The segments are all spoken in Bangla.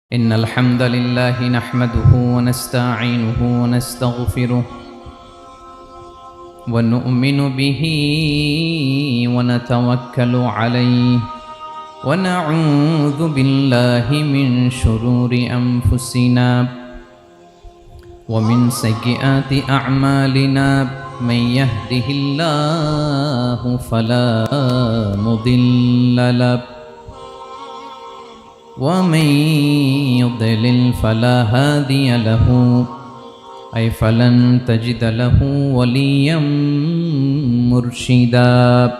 إن الحمد لله نحمده ونستعينه ونستغفره ونؤمن به ونتوكل عليه ونعوذ بالله من شرور أنفسنا ومن سيئات أعمالنا من يهده الله فلا مضل له ومن يضلل فلا هادي له أي فلن تجد له وليا مرشدا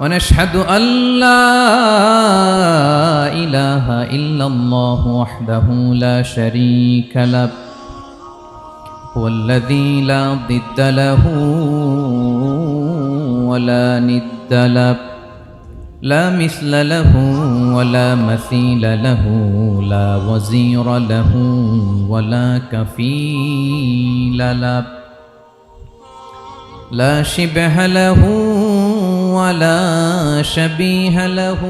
ونشهد أن لا إله إلا الله وحده لا شريك له هو الذي لا ضد له ولا ند له لا مثل له ولا مثيل له لا وزير له ولا كفيل له لا شبه له ولا شبيه له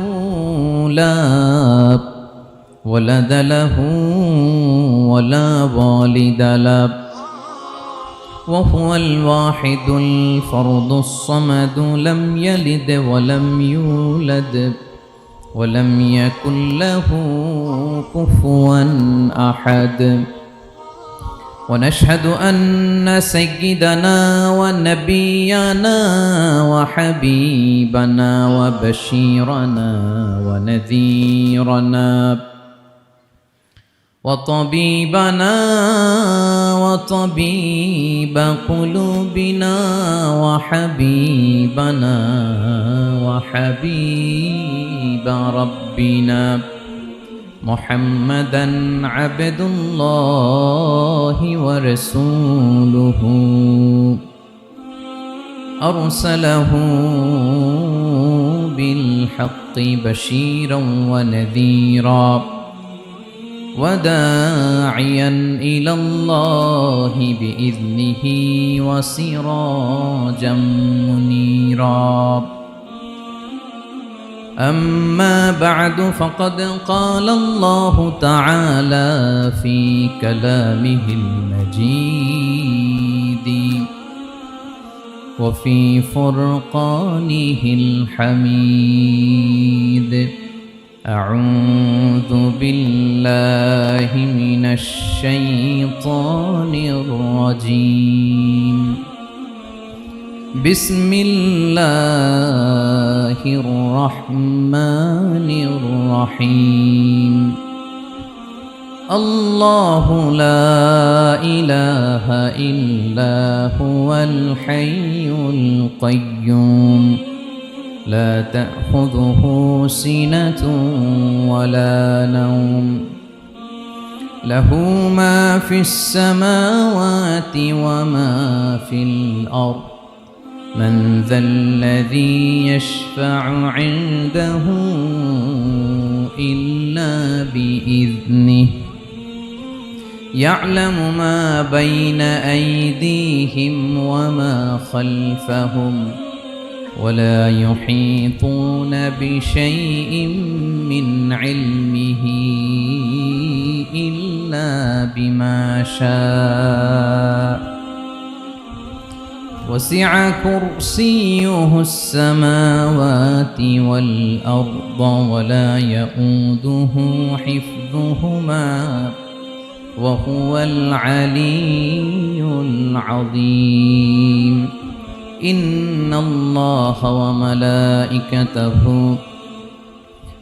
لا ولد له ولا والد له وهو الواحد الفرد الصمد لم يلد ولم يولد ولم يكن له كفوا أحد ونشهد أن سيدنا ونبينا وحبيبنا وبشيرنا ونذيرنا وطبيبنا وطبيب قلوبنا وحبيبنا وحبيب ربنا محمدا عبد الله ورسوله أرسله بالحق بشيرا ونذيرا وداعيا إلى الله بإذنه وسراجا منيرا أما بعد فقد قال الله تعالى في كلامه المجيد وفي فرقانه الحميد أعوذ بالله من الشيطان الرجيم بسم الله الرحمن الرحيم الله لا إله إلا هو الحي القيوم لا تأخذه سنة ولا نوم له ما في السماوات وما في الأرض من ذا الذي يشفع عنده إلا بإذنه يعلم ما بين أيديهم وما خلفهم ولا يحيطون بشيء من علمه إلا بما شاء وسع كرسيه السماوات والأرض ولا يؤوده حفظهما وهو العلي العظيم إن الله وملائكته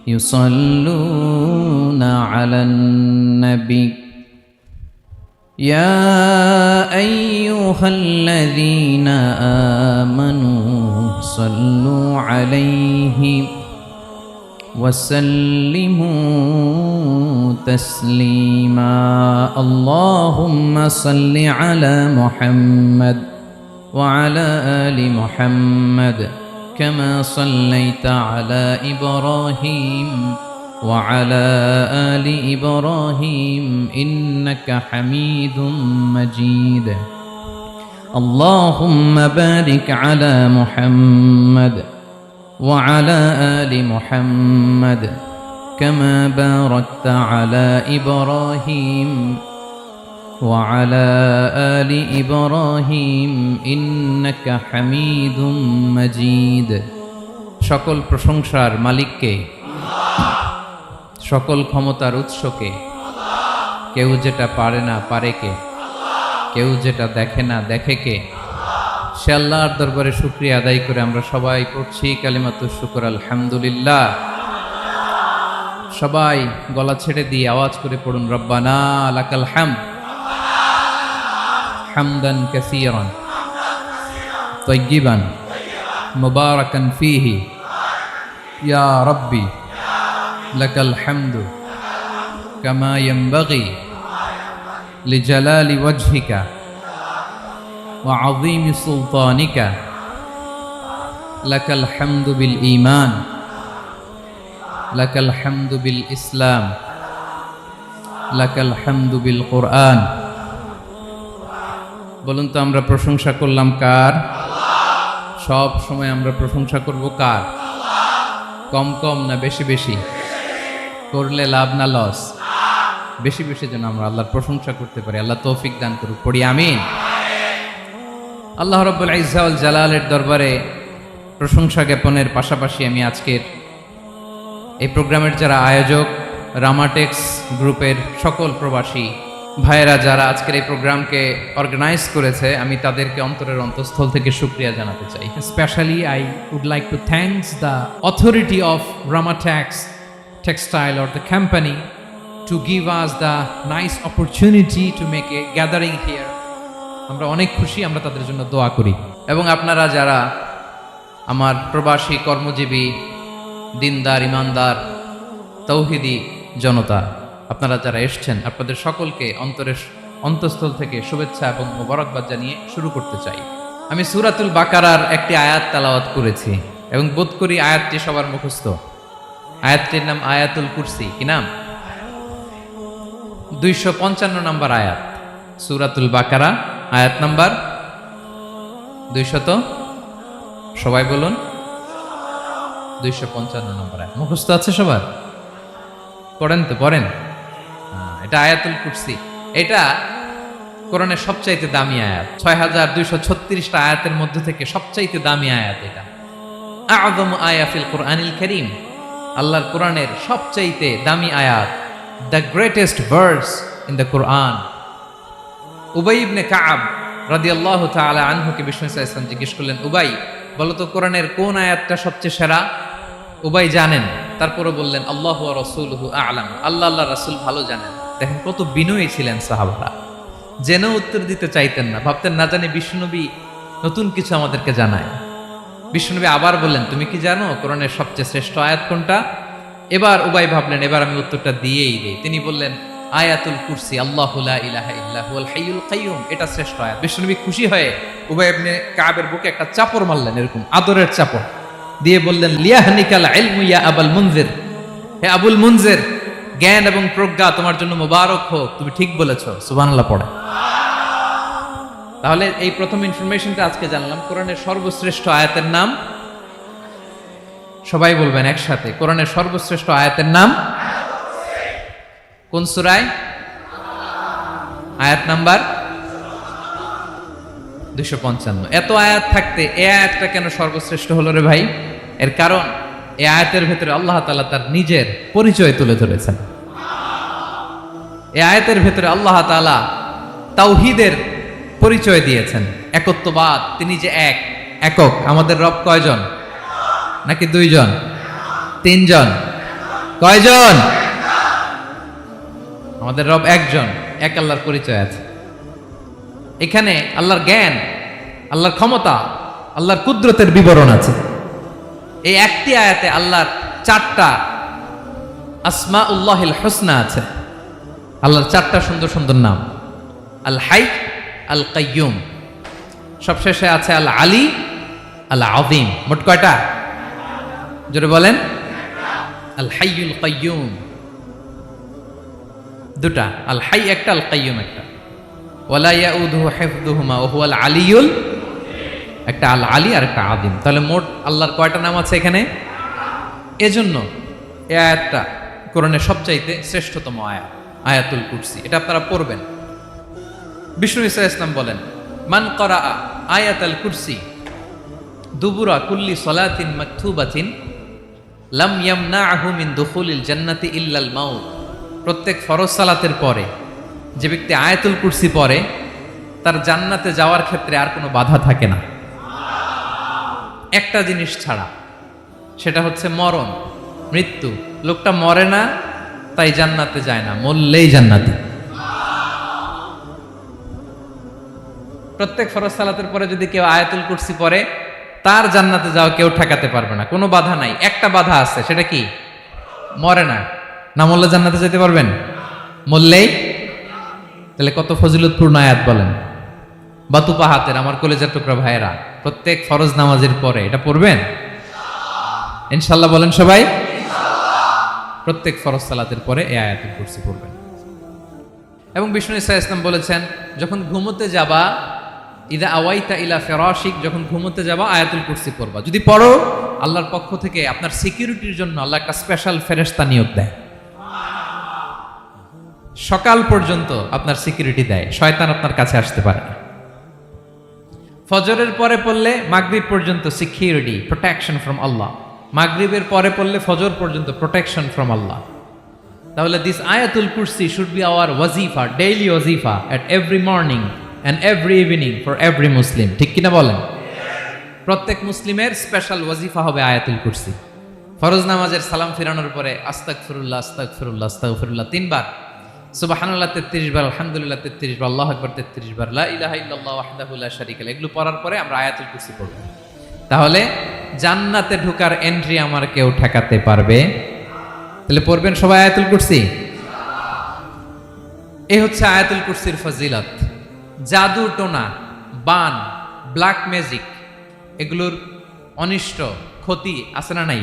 يصلون على النبي يا أيها الذين آمنوا صلوا عليه وسلموا تسليما اللهم صل على محمد وعلى آل محمد كما صليت على إبراهيم وعلى آل إبراهيم إنك حميد مجيد اللهم بارك على محمد وعلى آل محمد كما باركت على إبراهيم وعلى آل إبراهيم إنك حميد مجيد সকল প্রশংসার মালিককে, সকল ক্ষমতার উৎসকে। কেউ যেটা পারে না পারে কে, কেউ যেটা দেখে না দেখে কে। সে আল্লাহর দরবারে শুকরিয়া আদায় করে আমরা সবাই পড়ছি কালিমাতুশ শুকর আলহামদুলিল্লাহ। সবাই গলা ছেড়ে দিয়ে আওয়াজ করে পড়ুন, রব্বানা লাকাল হামদ হামদান কাসীরান তাইয়িবান মুবারাকান ফীহি ইয়া রাব্বি লাকাল হামদু কামা ইয়ানবাগি লিজালালি ওয়াজহিকা ওয়া আযীমি সুলতানিকা লাকাল হামদু বিল ঈমান লাকাল হামদু বিল ইসলাম লাকাল হামদু বিল কুরআন। বলুন তো আমরা প্রশংসা করলাম কার? সব সময় আমরা প্রশংসা করব কার? কম কম না বেশি বেশি? করলে লাভ না লস? বেশি বেশি যেন আমরা আল্লাহর প্রশংসা করতে পারি। আল্লাহ তৌফিক দান করুক, পড়ি আমিন। আল্লাহ রাব্বুল ইজ্জা ওয়াল জালালের দরবারে প্রশংসা জ্ঞাপনের পাশাপাশি আমি আজকের এই প্রোগ্রামের যারা আয়োজক, রামাটেক্স গ্রুপের সকল প্রবাসী ভাইয়েরা যারা আজকের এই প্রোগ্রামকে অর্গানাইজ করেছে, আমি তাদেরকে অন্তরের অন্তঃস্থল থেকে শুকরিয়া জানাতে চাই। Especially, I would like to thank the authority of Ramatex Textile or the company to give us the nice opportunity to make a gathering here. আমরা অনেক খুশি, আমরা তাদের জন্য দোয়া করি। এবং আপনারা যারা আমার প্রবাসী কর্মজীবী দিনদার ইমানদার তৌহিদি জনতা, আপনারা যারা এসছেন, আপনাদের সকলকে অন্তরের অন্তঃস্থল থেকে শুভেচ্ছা এবং মোবারকবাদ জানিয়ে শুরু করতে চাই। আমি সূরাতুল বাকারার একটি আয়াত তেলাওয়াত করেছি এবং বোধ করি আয়াতটি সবার মুখস্থ। আয়াতটির নাম আয়াতুল কুরসি। কি নাম? 255 নম্বর আয়াত, সূরাতুল বাকারা, আয়াত নাম্বার 200। সবাই বলুন, 255 নম্বর আয়াত। মুখস্থ আছে সবার? পড়েন তো, পড়েন। এটা আয়াতুল কুরসি। এটা কোরআনের সবচাইতে দামি আয়াত। 6236টা আয়াতের মধ্যে থেকে সবচাইতে দামি আয়াত এটা। আযম আয়া ফিল কুরআনিল কারীম, আল্লাহর কোরআনের সবচাইতে দামি আয়াত, the greatest verse in the Quran. Ubayy ibn Ka'b রাদিয়াল্লাহু তাআলা আনহুকে বিষ্ণু সাল্লাল্লাহু আলাইহি ওয়াসাল্লাম জিজ্ঞেস করলেন, উবাই বলো তো কোরআনের কোন আয়াতটা সবচেয়ে সেরা? উবাই জানেন, তারপরে বললেন আল্লাহু ওয়া রাসূলুহু আ'লাম, আল্লাহ আল্লাহর রাসূল ভালো জানেন। দেখেন কত বিনয়ী ছিলেন সাহাবারা, জেনেও উত্তর দিতে চাইতেন না, ভাবতেন না জানি বিষ্ণুনবী নতুন কিছু আমাদেরকে জানায়। বিষ্ণুনবী আবার বললেন, তুমি কি জানো কোরআনের সবচেয়ে শ্রেষ্ঠ আয়াত কোনটা? এবার উবাই ভাবলেন এবার আমি উত্তরটা দিয়েই দেই। তিনি বললেন আয়াতুল কুরসি, আল্লাহু লা ইলাহা ইল্লা হুয়াল হাইয়ুল কাইয়ুম, এটা শ্রেষ্ঠ আয়াত। বিষ্ণুনবী খুশি হয়ে উবাই ইবনে কাবের বুকে একটা চাপড় মারলেন, এরকম আদরের চাপড় দিয়ে বললেন, লিয়াহনিকাল ইলমু ইয়া আবুল মুনজির, হে আবুল মুনজির, জ্ঞান এবং প্রজ্ঞা তোমার জন্য মোবারক হোক, তুমি ঠিক বলেছো। সুবহানাল্লাহ পড়ে। তাহলে এই প্রথম ইনফরমেশনটা আজকে জানলাম। কোরআনের সর্বশ্রেষ্ঠ আয়াতের নাম, সবাই বলবেন একসাথে, কোরআনের সর্বশ্রেষ্ঠ আয়াতের নাম কোন সূরায়? আয়াত নাম্বার 255। এত আয়াত থাকতে এই আয়াতটা কেন সর্বশ্রেষ্ঠ হলো রে ভাই? এর কারণ এই আয়াতের ভেতরে আল্লাহ তাআলা তার নিজের পরিচয় তুলে ধরেছেন। এই আয়াতের ভেতরে আল্লাহ তাআলা তাওহীদের পরিচয় দিয়েছেন, একত্ববাদ, তিনি যে এক, একক। আমাদের রব কয়জন? নাকি দুইজন, তিনজন? কয়জন? আমাদের রব একজন, এক আল্লাহর পরিচয় আছে। এখানে আল্লাহর জ্ঞান, আল্লাহর ক্ষমতা, আল্লাহর কুদরতের বিবরণ আছে। এই একটি আয়াতে আল্লাহর 4টা আসমাউল্লাহিল হুসনা আছে। আল্লাহর 4টা সুন্দর সুন্দর নাম, আল হাই, আল কাইয়ুম, সবশেষে আছে আল আলী, আল আযীম। মোট কয়টা? জোরে বলেন। আল হাইয়ুল কাইয়ুম দুটা, আল হাই একটা, আল কাইয়ুম একটা। ওয়ালা ইয়াউদুহু হিফযুহুমা ওয়া হুয়াল আলিয়ুল, একটা আল আলী আর একটা আযীম। তাহলে মোট আল্লাহর কয়টা নাম আছে এখানে? এজন্য এই আয়াতটা কোরআনের সবচাইতে শ্রেষ্ঠতম আয়াত আয়াতুল কুরসি। এটা আপনারা পড়বেন। বিষ্ণু ঈসা ইসলাম বলেন, মান করাআ আয়াতুল কুরসি দুবুরা কুল্লি সলাতিন মাকতুবাতিন লাম ইয়ামনাহু মিন দুখুলিল জান্নাতি ইল্লাল মাউত। প্রত্যেক ফরজ সালাতের পরে যে ব্যক্তি আয়াতুল কুরসি পড়ে তার জান্নাতে যাওয়ার ক্ষেত্রে আর কোনো বাধা থাকে না, একটা জিনিস ছাড়া, সেটা হচ্ছে মরণ, মৃত্যু। লোকটা মরে না তাই জান্নাতে যায় না, মরলেই জান্নাতি। প্রত্যেক ফরজ সালাতের পরে যদি কেউ আয়াতুল কুরসি পড়ে তার জান্নাতে যাওয়া কেউ ঠেকাতে পারবে না, কোনো বাধা নাই। একটা বাধা আছে, সেটা কি? মরে না। না মরলে জান্নাতে যেতে পারবেন? মরলেই। তাহলে কত ফজিলতপূর্ণ আয়াত বলেন। বাতুপা হাতের আমার কলেজের টুকরা ভাইয়েরা, প্রত্যেক ফরজ নামাজের পরে এটা পড়বেন ইনশাল্লাহ। বলেন সবাই, প্রত্যেক ফরজ সালাতের পরে এই আয়াতুল কুরসি পড়বেন। এবং বিষ্ণু ঈসা ইসলাম বলেছেন, যখন ঘুমোতে যাবা, ইদা আওয়াইতা ইলা ফিরাশিক, যখন ঘুমোতে যাবা আয়াতুল কুরসি পড়বা। যদি পড়ো, আল্লাহর পক্ষ থেকে আপনার সিকিউরিটির জন্য আল্লাহ একটা স্পেশাল ফেরেশতা নিয়োগ দেয়। সকাল পর্যন্ত আপনার সিকিউরিটি দেয়, শয়তান আপনার কাছে আসতে পারে না। ফজরের পরে পড়লে মাগরিব পর্যন্ত সিকিউরিটি, প্রোটেকশন ফ্রম আল্লাহ। মাগরিবের পরে পড়লে ফজর পর্যন্ত প্রোটেকশন ফ্রম আল্লাহ। তাহলে দিস আয়াতুল কুরসি শুড বি আওয়ার ওয়াজিফা, ডেইলি ওয়াজিফা at every morning and every evening for every Muslim. ঠিক কিনা বলেন? প্রত্যেক মুসলিমের স্পেশাল ওয়াজিফা হবে আয়াতুল কুরসি। ফরজ নামাজের সালাম ফিরানোর পরে আস্তাগফিরুল্লাহ আস্তাগফিরুল্লাহ আস্তাগফিরুল্লাহ 3 বার, সুবহানাল্লাহ 33 বার, আলহামদুলিল্লাহ 33 বার, আল্লাহু আকবার 33 বার, লা ইলাহা ইল্লাল্লাহ ওয়াহদাহু লা শারীকা লাহু, এগুলো পড়ার পরে আমরা আয়াতুল কুরসি পড়ব। তাহলে জান্নাতে ঢোকার এন্ট্রি আমার কেউ ঠেকাতে পারবে। তাহলে পড়বেন সবাই আয়াতুল কুরসি। এই হচ্ছে আয়াতুল কুরসির ফজিলত। জাদু টোনা, বান, ব্ল্যাক ম্যাজিক, এগুলোর অনিষ্ট ক্ষতি আছে না নাই?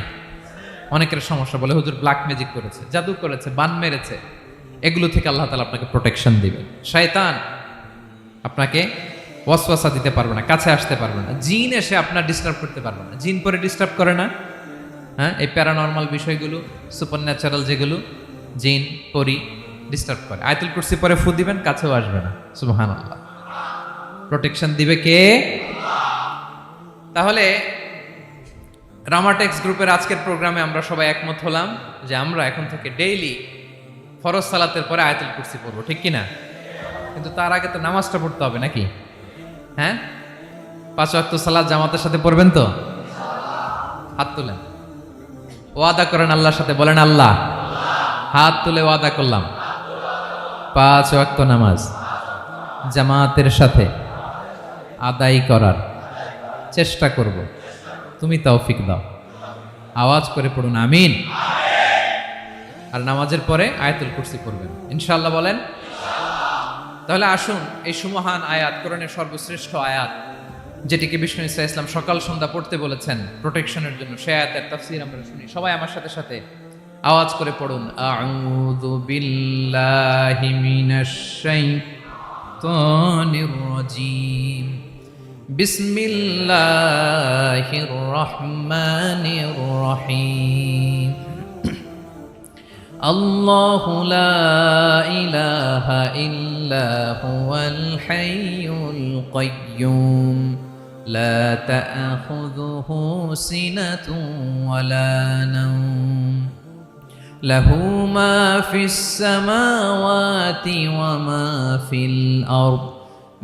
অনেকের সমস্যা, বলে হুজুর ব্ল্যাক ম্যাজিক করেছে, জাদু করেছে, বান মেরেছে, এগুলো থেকে আল্লাহ তাআলা আপনাকে প্রোটেকশন দিবে। শয়তান আপনাকে ওয়াসওয়াসা দিতে পারবে না, কাছে আসতে পারবে না। জিন এসে আপনার ডিস্টার্ব করতে পারবে না। জিন পরে ডিস্টার্ব করে না? হ্যাঁ, এই প্যারানর্মাল বিষয়গুলো, সুপার ন্যাচারাল যেগুলো, জিন পরি ডিস্টার্ব করে। আয়াতুল কুরসি পরে ফু দিবেন, কাছেও আসবে না। সুবহানাল্লাহ। প্রোটেকশন দিবে কে? তাহলে রামাটেক্স গ্রুপের আজকের প্রোগ্রামে আমরা সবাই একমত হলাম যে আমরা এখন থেকে ডেইলি ফরজ সালাতের পরে আয়াতুল কুরসি পড়বো, ঠিক কিনা? কিন্তু তার আগে তো নামাজটা পড়তে হবে নাকি? হ্যাঁ, 5 ওয়াক্ত সালাত জামাতের সাথে পড়বেন তো? হাত তুলেন, ওয়াদা করেন আল্লাহর সাথে, বলেন আল্লাহ, হাত তুলে ওয়াদা করলাম 5 ওয়াক্ত নামাজ জামাতের সাথে আদায় করার চেষ্টা করব, তুমি তৌফিক দাও। আওয়াজ করে পড়ুন আমিন। আর নামাজের পরে আয়াতুল কুরসি পড়বেন ইনশাআল্লাহ, বলেন। তাহলে আসুন এই সুমহান আয়াত, কোরআনের সর্বশ্রেষ্ঠ আয়াত, যেটিকে বিষ্ণু ঈসা ইসলাম সকাল সন্ধ্যা পড়তে বলেছেন প্রোটেকশনের জন্য, সে আয়াতের তাফসীর আমরা শুনি। সবাই আমার সাথে সাথে আওয়াজ করে পড়ুন, আউযু বিল্লাহি মিনাশ শাইতানির রাজীম, বিসমিল্লাহির রহমানির রহিম। আল্লাহু লা ইলাহা ইল্লা হুয়াল হাইয়ুল কাইয়্যুম, লা তা'খুযুহু সিনাতুন ওয়ালা নাওম, লাহু মা ফিস সামাওয়াতি ওয়া মা ফিল আরদ,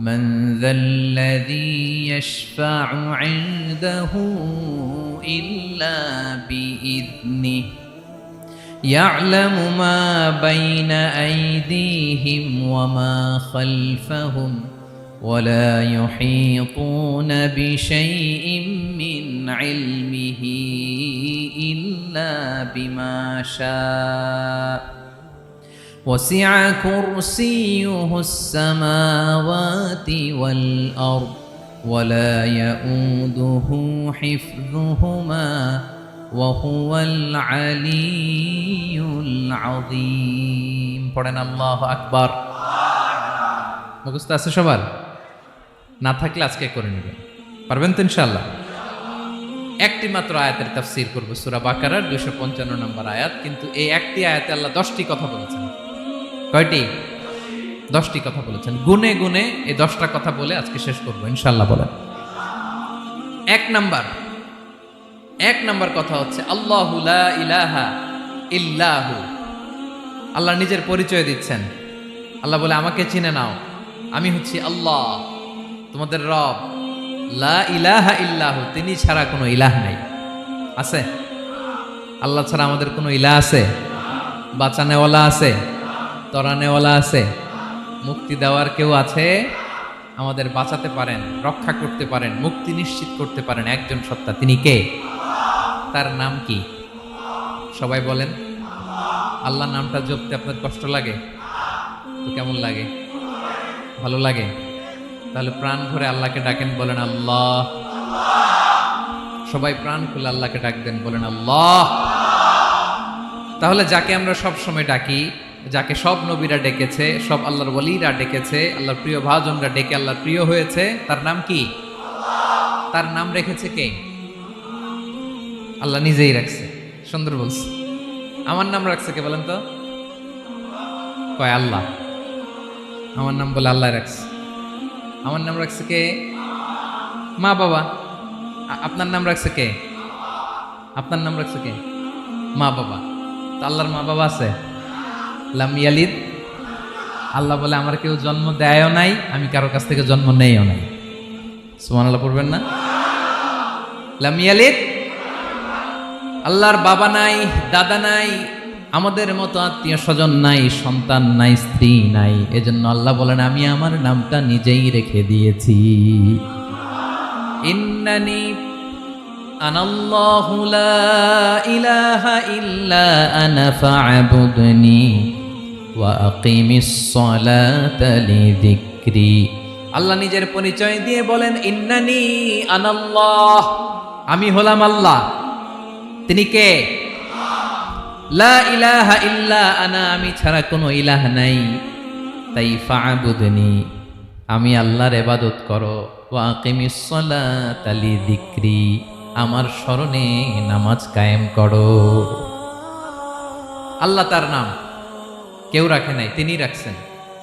মান যাল্লাযী ইয়াশফা'ু 'ইনদাহু ইল্লা বিইذনিহি, يعلم ما بين أيديهم وما خلفهم ولا يحيطون بشيء من علمه إلا بما شاء وسع كرسيه السماوات والأرض ولا يؤوده حفظهما وهو العلي العظيم। পড়েন আল্লাহু আকবার। মুখস্থ আছে সবার? না থাকলে আজকে করে নেবেন, পারবেন তো ইনশাআল্লাহ। একটি মাত্র আয়াতের তাফসীর করব, সূরা বাকারার 255 নম্বর আয়াত। কিন্তু এই একটি আয়াতে আল্লাহ 10টি কথা বলেছেন। কয়টি? 10টি কথা বলেছেন। গুনে গুনে এই 10টা কথা বলে আজকে শেষ করব ইনশাআল্লাহ। বলেন। এক নাম্বার কথা হচ্ছে আল্লাহু লা ইলাহা ইল্লাহু। আল্লাহ নিজের পরিচয় দিচ্ছেন। আল্লাহ বলে, আমাকে চিনে নাও, আমি হচ্ছি আল্লাহ, তোমাদের রব। লা ইলাহা ইল্লাহু, তিনি ছাড়া কোনো ইলাহ নাই। আছে? আল্লাহ ছাড়া আমাদের কোনো ইলাহ আছে? বাঁচানেওয়ালা আছে? তরানেওয়ালা আছে? মুক্তি দেওয়ার কেউ আছে? আমাদের বাঁচাতে পারেন, রক্ষা করতে পারেন, মুক্তি নিশ্চিত করতে পারেন একজন সত্তা। তিনি কে? তার নাম কি? সবাই বলেন। আল্লাহ নামটা জপতে আপনার কষ্ট লাগে তো কেমন লাগে? ভালো লাগে? তাহলে প্রাণ ভরে আল্লাহকে ডাকেন, বলেন আল্লাহ। সবাই প্রাণ খুলে আল্লাহকে ডাকবেন, বলেন আল্লাহ। তাহলে যাকে আমরা সব সময় ডাকি, যাকে সব নবীরা ডেকেছে, সব আল্লাহর ওয়ালিরা ডেকেছে, আল্লাহর প্রিয় ভাজনরা ডেকে আল্লাহর প্রিয় হয়েছে, তার নাম কি? তার নাম রেখেছে কে? আল্লাহ নিজেই রাখছে। সুন্দর বলছে। আমার নাম রাখছে কে বলেন তো? কয় আল্লাহ। আমার নাম বলে আল্লাহ রাখছে। আমার নাম রাখছে কে? মা বাবা। আপনার নাম রাখছে কে? আপনার নাম রাখছে কে? মা বাবা। তো আল্লাহর মা বাবা আছে? লাম ইয়ালিদ। আল্লাহ বলে, আমার কেউ জন্ম দেয়ও নাই, আমি কারো কাছ থেকে জন্ম নেইও নাই। সুবহানাল্লাহ পড়বেন না? লাম ইয়ালিদ। আল্লাহর বাবা নাই, দাদা নাই, আমাদের মতো আত্মীয় স্বজন নাই, সন্তান নাই, স্ত্রী নাই। এজন্য আল্লাহ বলেন, আমি আমার নামটা নিজেই রেখে দিয়েছি। ইন্নানি আনাল্লাহু লা ইলাহা ইল্লা আনা ফা'বুদনি ওয়া আকিমিস সালাতা লিযিকরি। আল্লাহ নিজের পরিচয় দিয়ে বলেন, ইন্নানি আনাল্লাহ, আমি হলাম আল্লাহ। তিনি কে? লা ইলাহা ইল্লা আনা, আমি ছাড়া কোনো ইলাহ নাই। তাই ফা'বুদনি, আমি আল্লাহর ইবাদত করো। ওয়া আকিমিস সালাতা লিযিকরি, আমার স্মরণে নামাজ কায়েম করো। আল্লাহ তার নাম কেউ রাখে নাই, তিনি রাখছেন।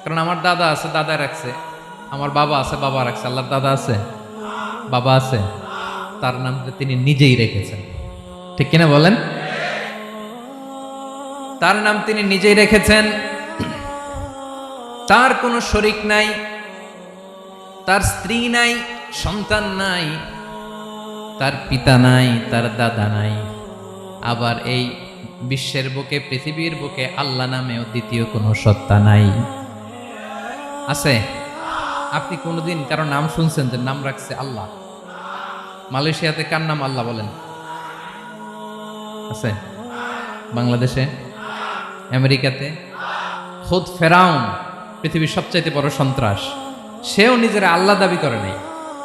কারণ আমার দাদা আছে, দাদা রাখছে। আমার বাবা আছে, বাবা রাখছে। আল্লাহর দাদা আছে, বাবা আছে, তার নামটা তিনি নিজেই রেখেছেন। ঠিক কিনা বলেন? তার নাম তিনি নিজেই রেখেছেন। তার কোনো শরীক নাই, তার স্ত্রী নাই, সন্তান নাই, তার পিতা নাই, তার দাদা নাই। আবার এই বিশ্বের বুকে, পৃথিবীর বুকে আল্লাহ নামেও দ্বিতীয় কোনো সত্তা নাই। আছে? আপনি কোনোদিন কারো নাম শুনছেন যে নাম রাখছে আল্লাহ? মালয়েশিয়াতে কার নাম আল্লাহ বলেন? আছে? বাংলাদেশে? আমেরিকাতে? খুদ ফেরাউন, পৃথিবীর সবচাইতে বড় সন্ত্রাস, সেও নিজের আল্লাহ দাবি করে নাই।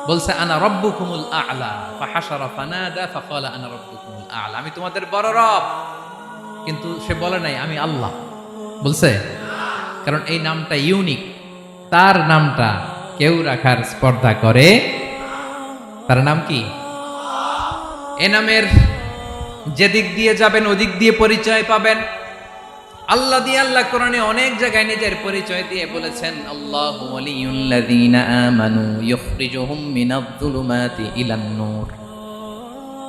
বলছে আনা রব্বুকুমুল আ'লা, ফাহাশারা ফানাদা ফাকালা আনা রব্বুকুমুল আ'লা, আমি তোমাদের বড় রব। কিন্তু সে বলে নাই আমি আল্লাহ। বলছে? কারণ এই নামটা ইউনিক। তার নামটা কেউ রাখার স্পর্ধা করে। তার নাম কি? এ নামের যেদিক দিয়ে যাবেন ওদিক দিয়ে পরিচয় পাবেন। আল্লাহ দিয়ে আল্লাহ কোরআনে অনেক জায়গায় নিজের পরিচয় দিয়ে বলেছেন, আল্লাহু ওয়ালিয়ুল্লাযীনা আমানু ইখরিজুহুম মিনায-যুলুমাতি ইলান-নূর।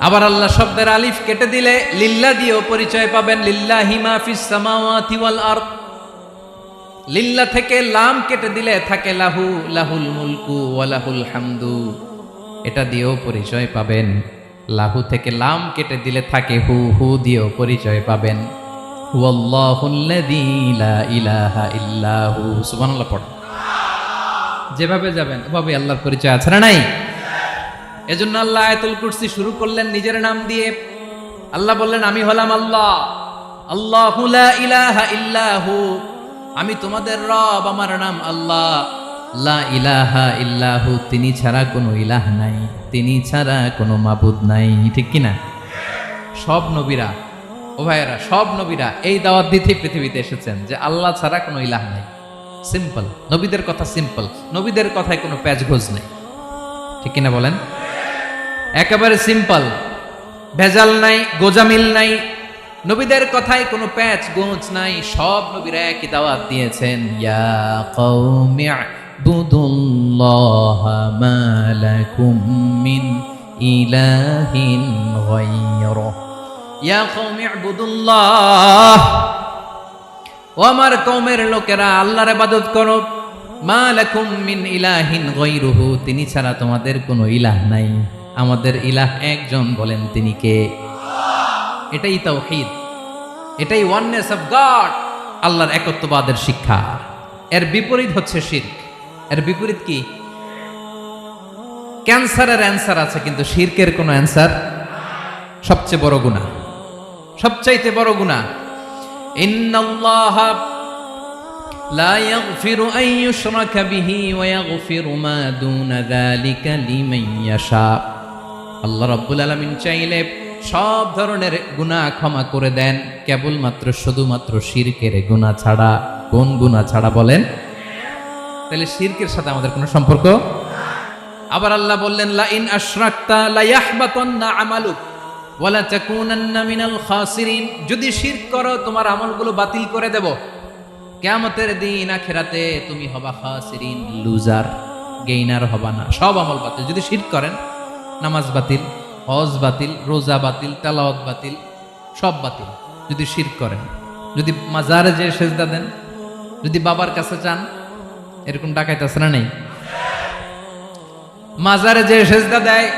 আবার আল্লাহ শব্দের আলিফ কেটে দিলে লিল্লাহ দিয়েও পরিচয় পাবেন। লিল্লাহি মা ফিস সামাওয়াতি ওয়াল আরদ। লিল্লাহ থেকে লাম কেটে দিলে থাকে লাহু, লাহুল মুলকু ওয়া লাহুল হামদু, এটা দিয়েও পরিচয় পাবেন। লাহু থেকে লাম কেটে দিলে থাকে হু, হু দিয়েও পরিচয় পাবেন। ওয়াল্লাহুল্লাযী লা ইলাহা ইল্লাহু। সুবহানাল্লাহ পড়ো। যেভাবে যাবেন ওভাবে আল্লাহর পরিচয় আছে না নাই? এজন্য আল্লাহ আয়াতুল কুরসি শুরু করলেন নিজের নাম দিয়ে। আল্লাহ বললেন, আমি হলাম আল্লাহ। আল্লাহু লা ইলাহা ইল্লাহু, আমি তোমাদের রব, আমার নাম আল্লাহ। লা ইলাহা ইল্লাহু, তিনি ছাড়া কোনো ইলাহ নাই, তিনি ছাড়া কোনো মাবুদ নাই। ঠিক কিনা? সব নবীরা, ও ভাইয়েরা, সব নবীরা এই দাওয়াত দিতে পৃথিবীতে এসেছেন যে আল্লাহ ছাড়া কোনো ইলাহ নাই। সিম্পল। নবীদের কথা সিম্পল, নবীদের কথায় কোনো প্যাচগোজ নেই। ঠিক কিনা বলেন? একেবারে সিম্পল। ভেজাল নাই, গোজামিল নাই, নবীদের কথায় কোনো প্যাচ গোঁচ নাই, সব নবীরা একই দাওয়াত দিয়েছেন, ইয়া কওমি ইবুদুল্লাহা মা লাকুম মিন ইলাহিন গায়রুহু, ইয়া কওমি ইবুদুল্লাহ, ও আমার কওমের লোকেরা আল্লাহর ইবাদত করো, মা লাকুম মিন ইলাহিন গায়রুহু, তিনি ছাড়া তোমাদের কোনো ইলাহ নাই, আমাদের ইলাহ একজন, বলেন তিনি কে? এটাই তাওহীদ, এটাই ওয়াননেস অফ গড, আল্লাহর একত্ববাদের শিক্ষা। এর বিপরীত হচ্ছে শিরক। এর বিপরীত কি? ক্যান্সারের অ্যান্সার আছে কিন্তু শিরকের কোনো অ্যান্সার। সবচেয়ে বড় গুনাহ, সবচাইতে বড় গুনাহ। ইন্নাল্লাহা লা ইয়াগফিরু আন ইউশরাকা বিহি ওয়া ইয়াগফিরু মা দুনা যালিকা লিমান ইয়াশা। আল্লাহ রাব্বুল আলামিন চাইলে সব ধরনের গুনাহ ক্ষমা করে দেন, কেবলমাত্র শুধুমাত্র শিরকের গুনাহ ছাড়া। কোন গুনাহ ছাড়া বলেন? তাহলে শিরকের সাথে আমাদের কোনো সম্পর্ক। আবার আল্লাহ বললেন, লা ইন আশরাকতা লা ইয়াহবাতান্না আমালুক ওয়া লা তাকুনান্না মিনাল খাসিরিন, যদি শিরক করো তোমার আমলগুলো বাতিল করে দেব, কিয়ামতের দিন আখিরাতে তুমি হবা খাসিরিন, লুজার, গেইনার হবা না, সব আমল বাতিল। যদি শিরক করেন, নামাজ বাতিল, হজ বাতিল, রোজা বাতিল, তেলাওয়াত বাতিল, সব বাতিল যদি শিরক করেন। যদি মাজারে যে সেজদা দেন, যদি বাবার কাছে চান, এরকম ডাকাইতে আছে না নেই? মাজারে যে সেজদা দেয়,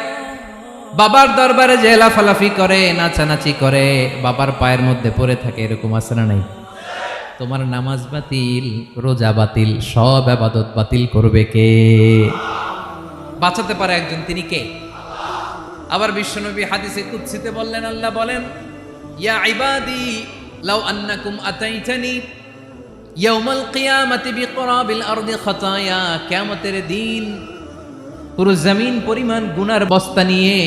বাবার দরবারে যে লাফালাফি করে, নাচানাচি করে, বাবার পায়ের মধ্যে পড়ে থাকে, এরকম আছে না নাই? তোমার নামাজ বাতিল, রোজা বাতিল, সব ইবাদত বাতিল করবে কে? বাঁচাতে পারে একজন, তিনি কে? আবার বিশ্বনবী হাদিসে কুদসিতে বললেন, আল্লাহ বলেন, ইয়া ইবাদি লাউ আন্নাকুম আতাইতানি ইয়াউমাল কিয়ামাতি বিকরাবিল আরদি খাতায়া, কিয়ামতের দিন পুরো জমিন পরিমাণ গুনার বস্তা নিয়ে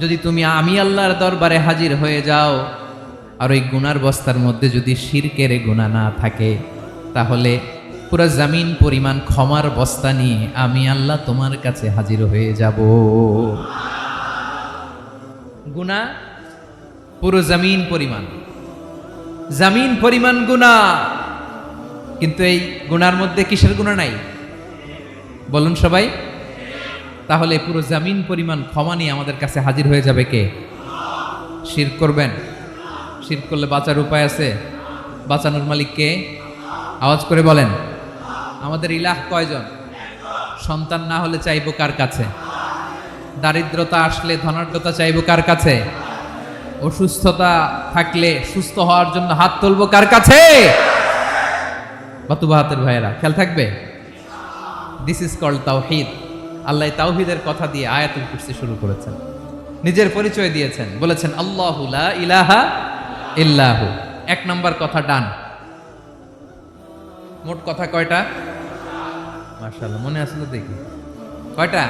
যদি তুমি আমি আল্লাহর দরবারে হাজির হয়ে যাও, আর ওই গুনার বস্তার মধ্যে যদি শিরকের গুনাহ না থাকে, তাহলে পুরো জমিন পরিমাণ ক্ষমার বস্তা নিয়ে আমি আল্লাহ তোমার কাছে হাজির হয়ে যাব। গুনাহ পুরো জমিন পরিমাণ, জমিন পরিমাণ গুনাহ, কিন্তু এই গুনার মধ্যে কিসের গুনাহ নাই? বলুন সবাই। তাহলে পুরো জমিন পরিমাণ ক্ষমা নিয়ে আমাদের কাছে হাজির হয়ে যাবে কে? শিরক করবেন? শিরক করলে বাঁচার উপায় আছে? বাঁচানোর মালিক কে? আওয়াজ করে বলেন। আমাদের ইলাহ কয়জন? সন্তান না হলে চাইবো কার কাছে? দারিদ্রতা আসলে ধনাঢ্যতা চাইবো কার কাছে? অসুস্থতা থাকলে সুস্থ হওয়ার জন্য হাত তুলবো কার কাছে? বাতুবা হাতের ভাইয়েরা, খেয়াল থাকবে। দিস ইজ কল্ড তাওহীদ। আল্লাহ তাওহীদের কথা দিয়ে আয়াতুল কুরসি শুরু করেছেন, নিজের পরিচয় দিয়েছেন, বলেছেন আল্লাহু লা ইলাহা ইল্লাহু। এক নাম্বার কথা ডান। মোট কথা কয়টা? মাশাআল্লাহ, মনে আছে তো দেখি। কয়টা?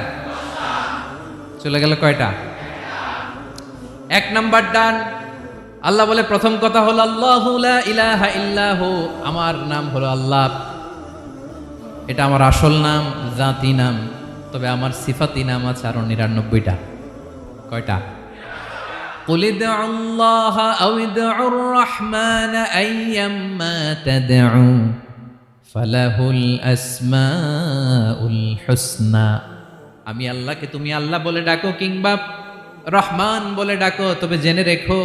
চলে গেল কয়টা? এক নাম্বার ডান। আল্লাহ বলে প্রথম কথা হলো আল্লাহু লা ইলাহা ইল্লাহু, আমার নাম হলো আল্লাহ। এটা আমার আসল নাম, জাতি নাম। তবে আমার সিফাতি নাম আছে আরো ৯৯টা। কয়টা? কুল ইদউল্লাহা আও ইদউর রাহমান আইয়াম্মা তাদউ ফালাহুল আসমাউল হুসনা। আমি আল্লাহকে তুমি আল্লাহ বলে ডাকো কিংবা রহমান বলে ডাকো, তবে জেনে রেখো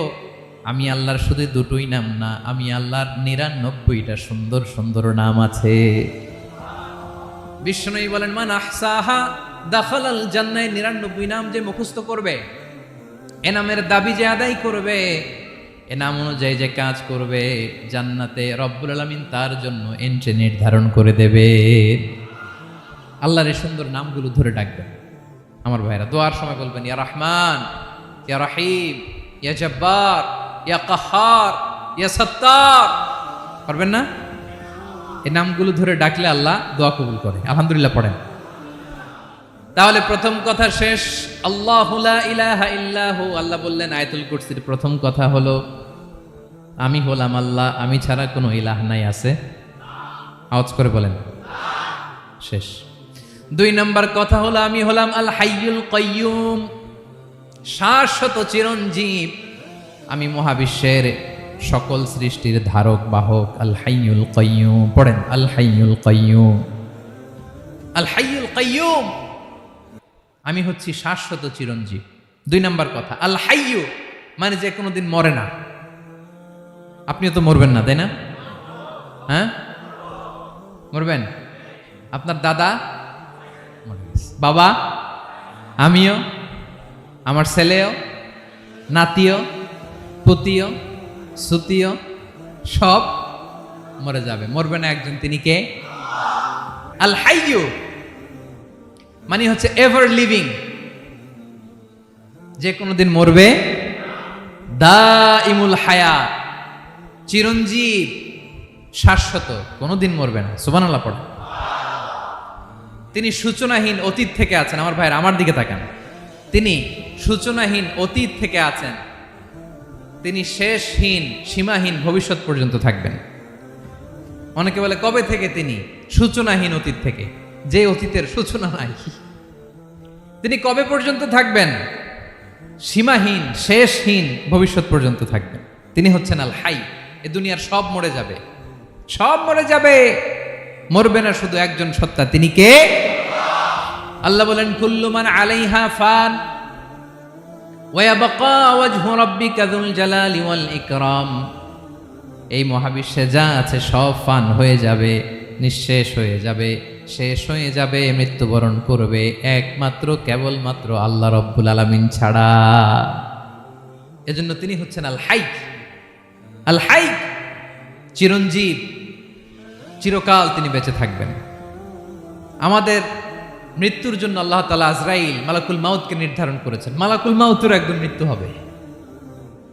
আমি আল্লাহর শুধু দুটোই নাম না, আমি আল্লাহর ৯৯টা সুন্দর সুন্দর নাম আছে। বিষ্ণুই বলেন, মান আহসাহা দাখালাল জান্নাহ। ৯৯ নাম যে মুখস্থ করবে, এ নামের দাবি যে আদায় করবে, এ নাম অনুযায়ী যে কাজ করবে, জান্নাতে রব্বুল আলামিন তার জন্য এন্ট্রি নির্ধারণ করে দেবে। আল্লাহর এই সুন্দর নামগুলো ধরে ডাকবেন। আমার ভাইরা দোয়ার সময় বলবেন, ইয়া রহমান, ইয়া রহিম, ইয়া জব্বার, ইয়া কাহ্হার, ইয়া সত্তার। পারবেন না? এই নামগুলো ধরে ডাকলে আল্লাহ দোয়া কবুল করে। আলহামদুলিল্লাহ পড়েন। তাহলে প্রথম কথা শেষ। আল্লাহু লা ইলাহা ইল্লাহু। আল্লাহ বললেন আয়াতুল কুরসির প্রথম কথা হলো আমি হলাম আল্লাহ, আমি ছাড়া কোনো ইলাহ নাই। আছে? আওয়াজ করে বলেন। শেষ। ২ নম্বর কথা হলো আমি হলাম আল হাইয়ুল কাইয়ুম, শাশ্বত চিরঞ্জীব, আমি মহাবিশ্বের সকল সৃষ্টির ধারক বাহক। আল হাইয়ুল কাইয়ুম, পড়েন আল হাইয়ুল কাইয়ুম, আল হাইয়ুল কাইয়ুম, আমি হচ্ছি শাশ্বত চিরঞ্জীব। 2 নাম্বার কথা, আল হাইয়ু মানে যে কোনোদিন মরে না। আপনিও তো মরবেন না, তাই না? হ্যাঁ, মরবেন। আপনার দাদা মরে গেছে, বাবা, আমিও, আমার ছেলেও, নাতিও, পুতিও, সুতিও সব মরে যাবে। মরবে না একজন, তিনি কে? আল হাইয়ু মানে হচ্ছে এভার লিভিং, যে কোনোদিন মরবে। দাইমুল হায়াত, চিরঞ্জীব, শাশ্বত, কোনোদিন মরবে না। সুবহানাল্লাহ পড়ে। তিনি সূচনাহীন অতীত থেকে আছেন। আমার ভাইয়ের আমার দিকে তাকান, তিনি সূচনাহীন অতীত থেকে আছেন, তিনি শেষহীন সীমাহীন ভবিষ্যৎ পর্যন্ত থাকবেন। অনেকে বলে কবে থেকে? তিনি সূচনাহীন অতীত থেকে, যে অতীতের সূচনা নাই। তিনি কবে পর্যন্ত থাকবেন? সীমাহীন শেষহীন ভবিষ্যৎ পর্যন্ত থাকবেন। তিনি হচ্ছেন আল হাই। এ দুনিয়ার সব মরে যাবে, সব মরে যাবে, মরবে না শুধু একজন সত্তা, তিনি কে? আল্লাহ বলেন কুল্লু মান আলাইহা ফান ওয়া ইয়াবকা ওয়াজহু রাব্বিকা যুল জালালি ওয়াল ইকরাম। এই মহাবিশ্বে যা আছে সব ফান হয়ে যাবে, নিঃশেষ হয়ে যাবে, শেষ হয়ে যাবে, মৃত্যুবরণ করবে, একমাত্র কেবলমাত্র আল্লাহ রব্বুল আলামিন ছাড়া। এজন্য তিনি হচ্ছেন আল হাই। আল হাই চিরঞ্জীব, চিরকাল তিনি বেঁচে থাকবেন। আমাদের মৃত্যুর জন্য আল্লাহ তাআলা আজরাইল মালাকুল মাউতকে নির্ধারণ করেছেন। মালাকুল মাউতের একদম মৃত্যু হবে।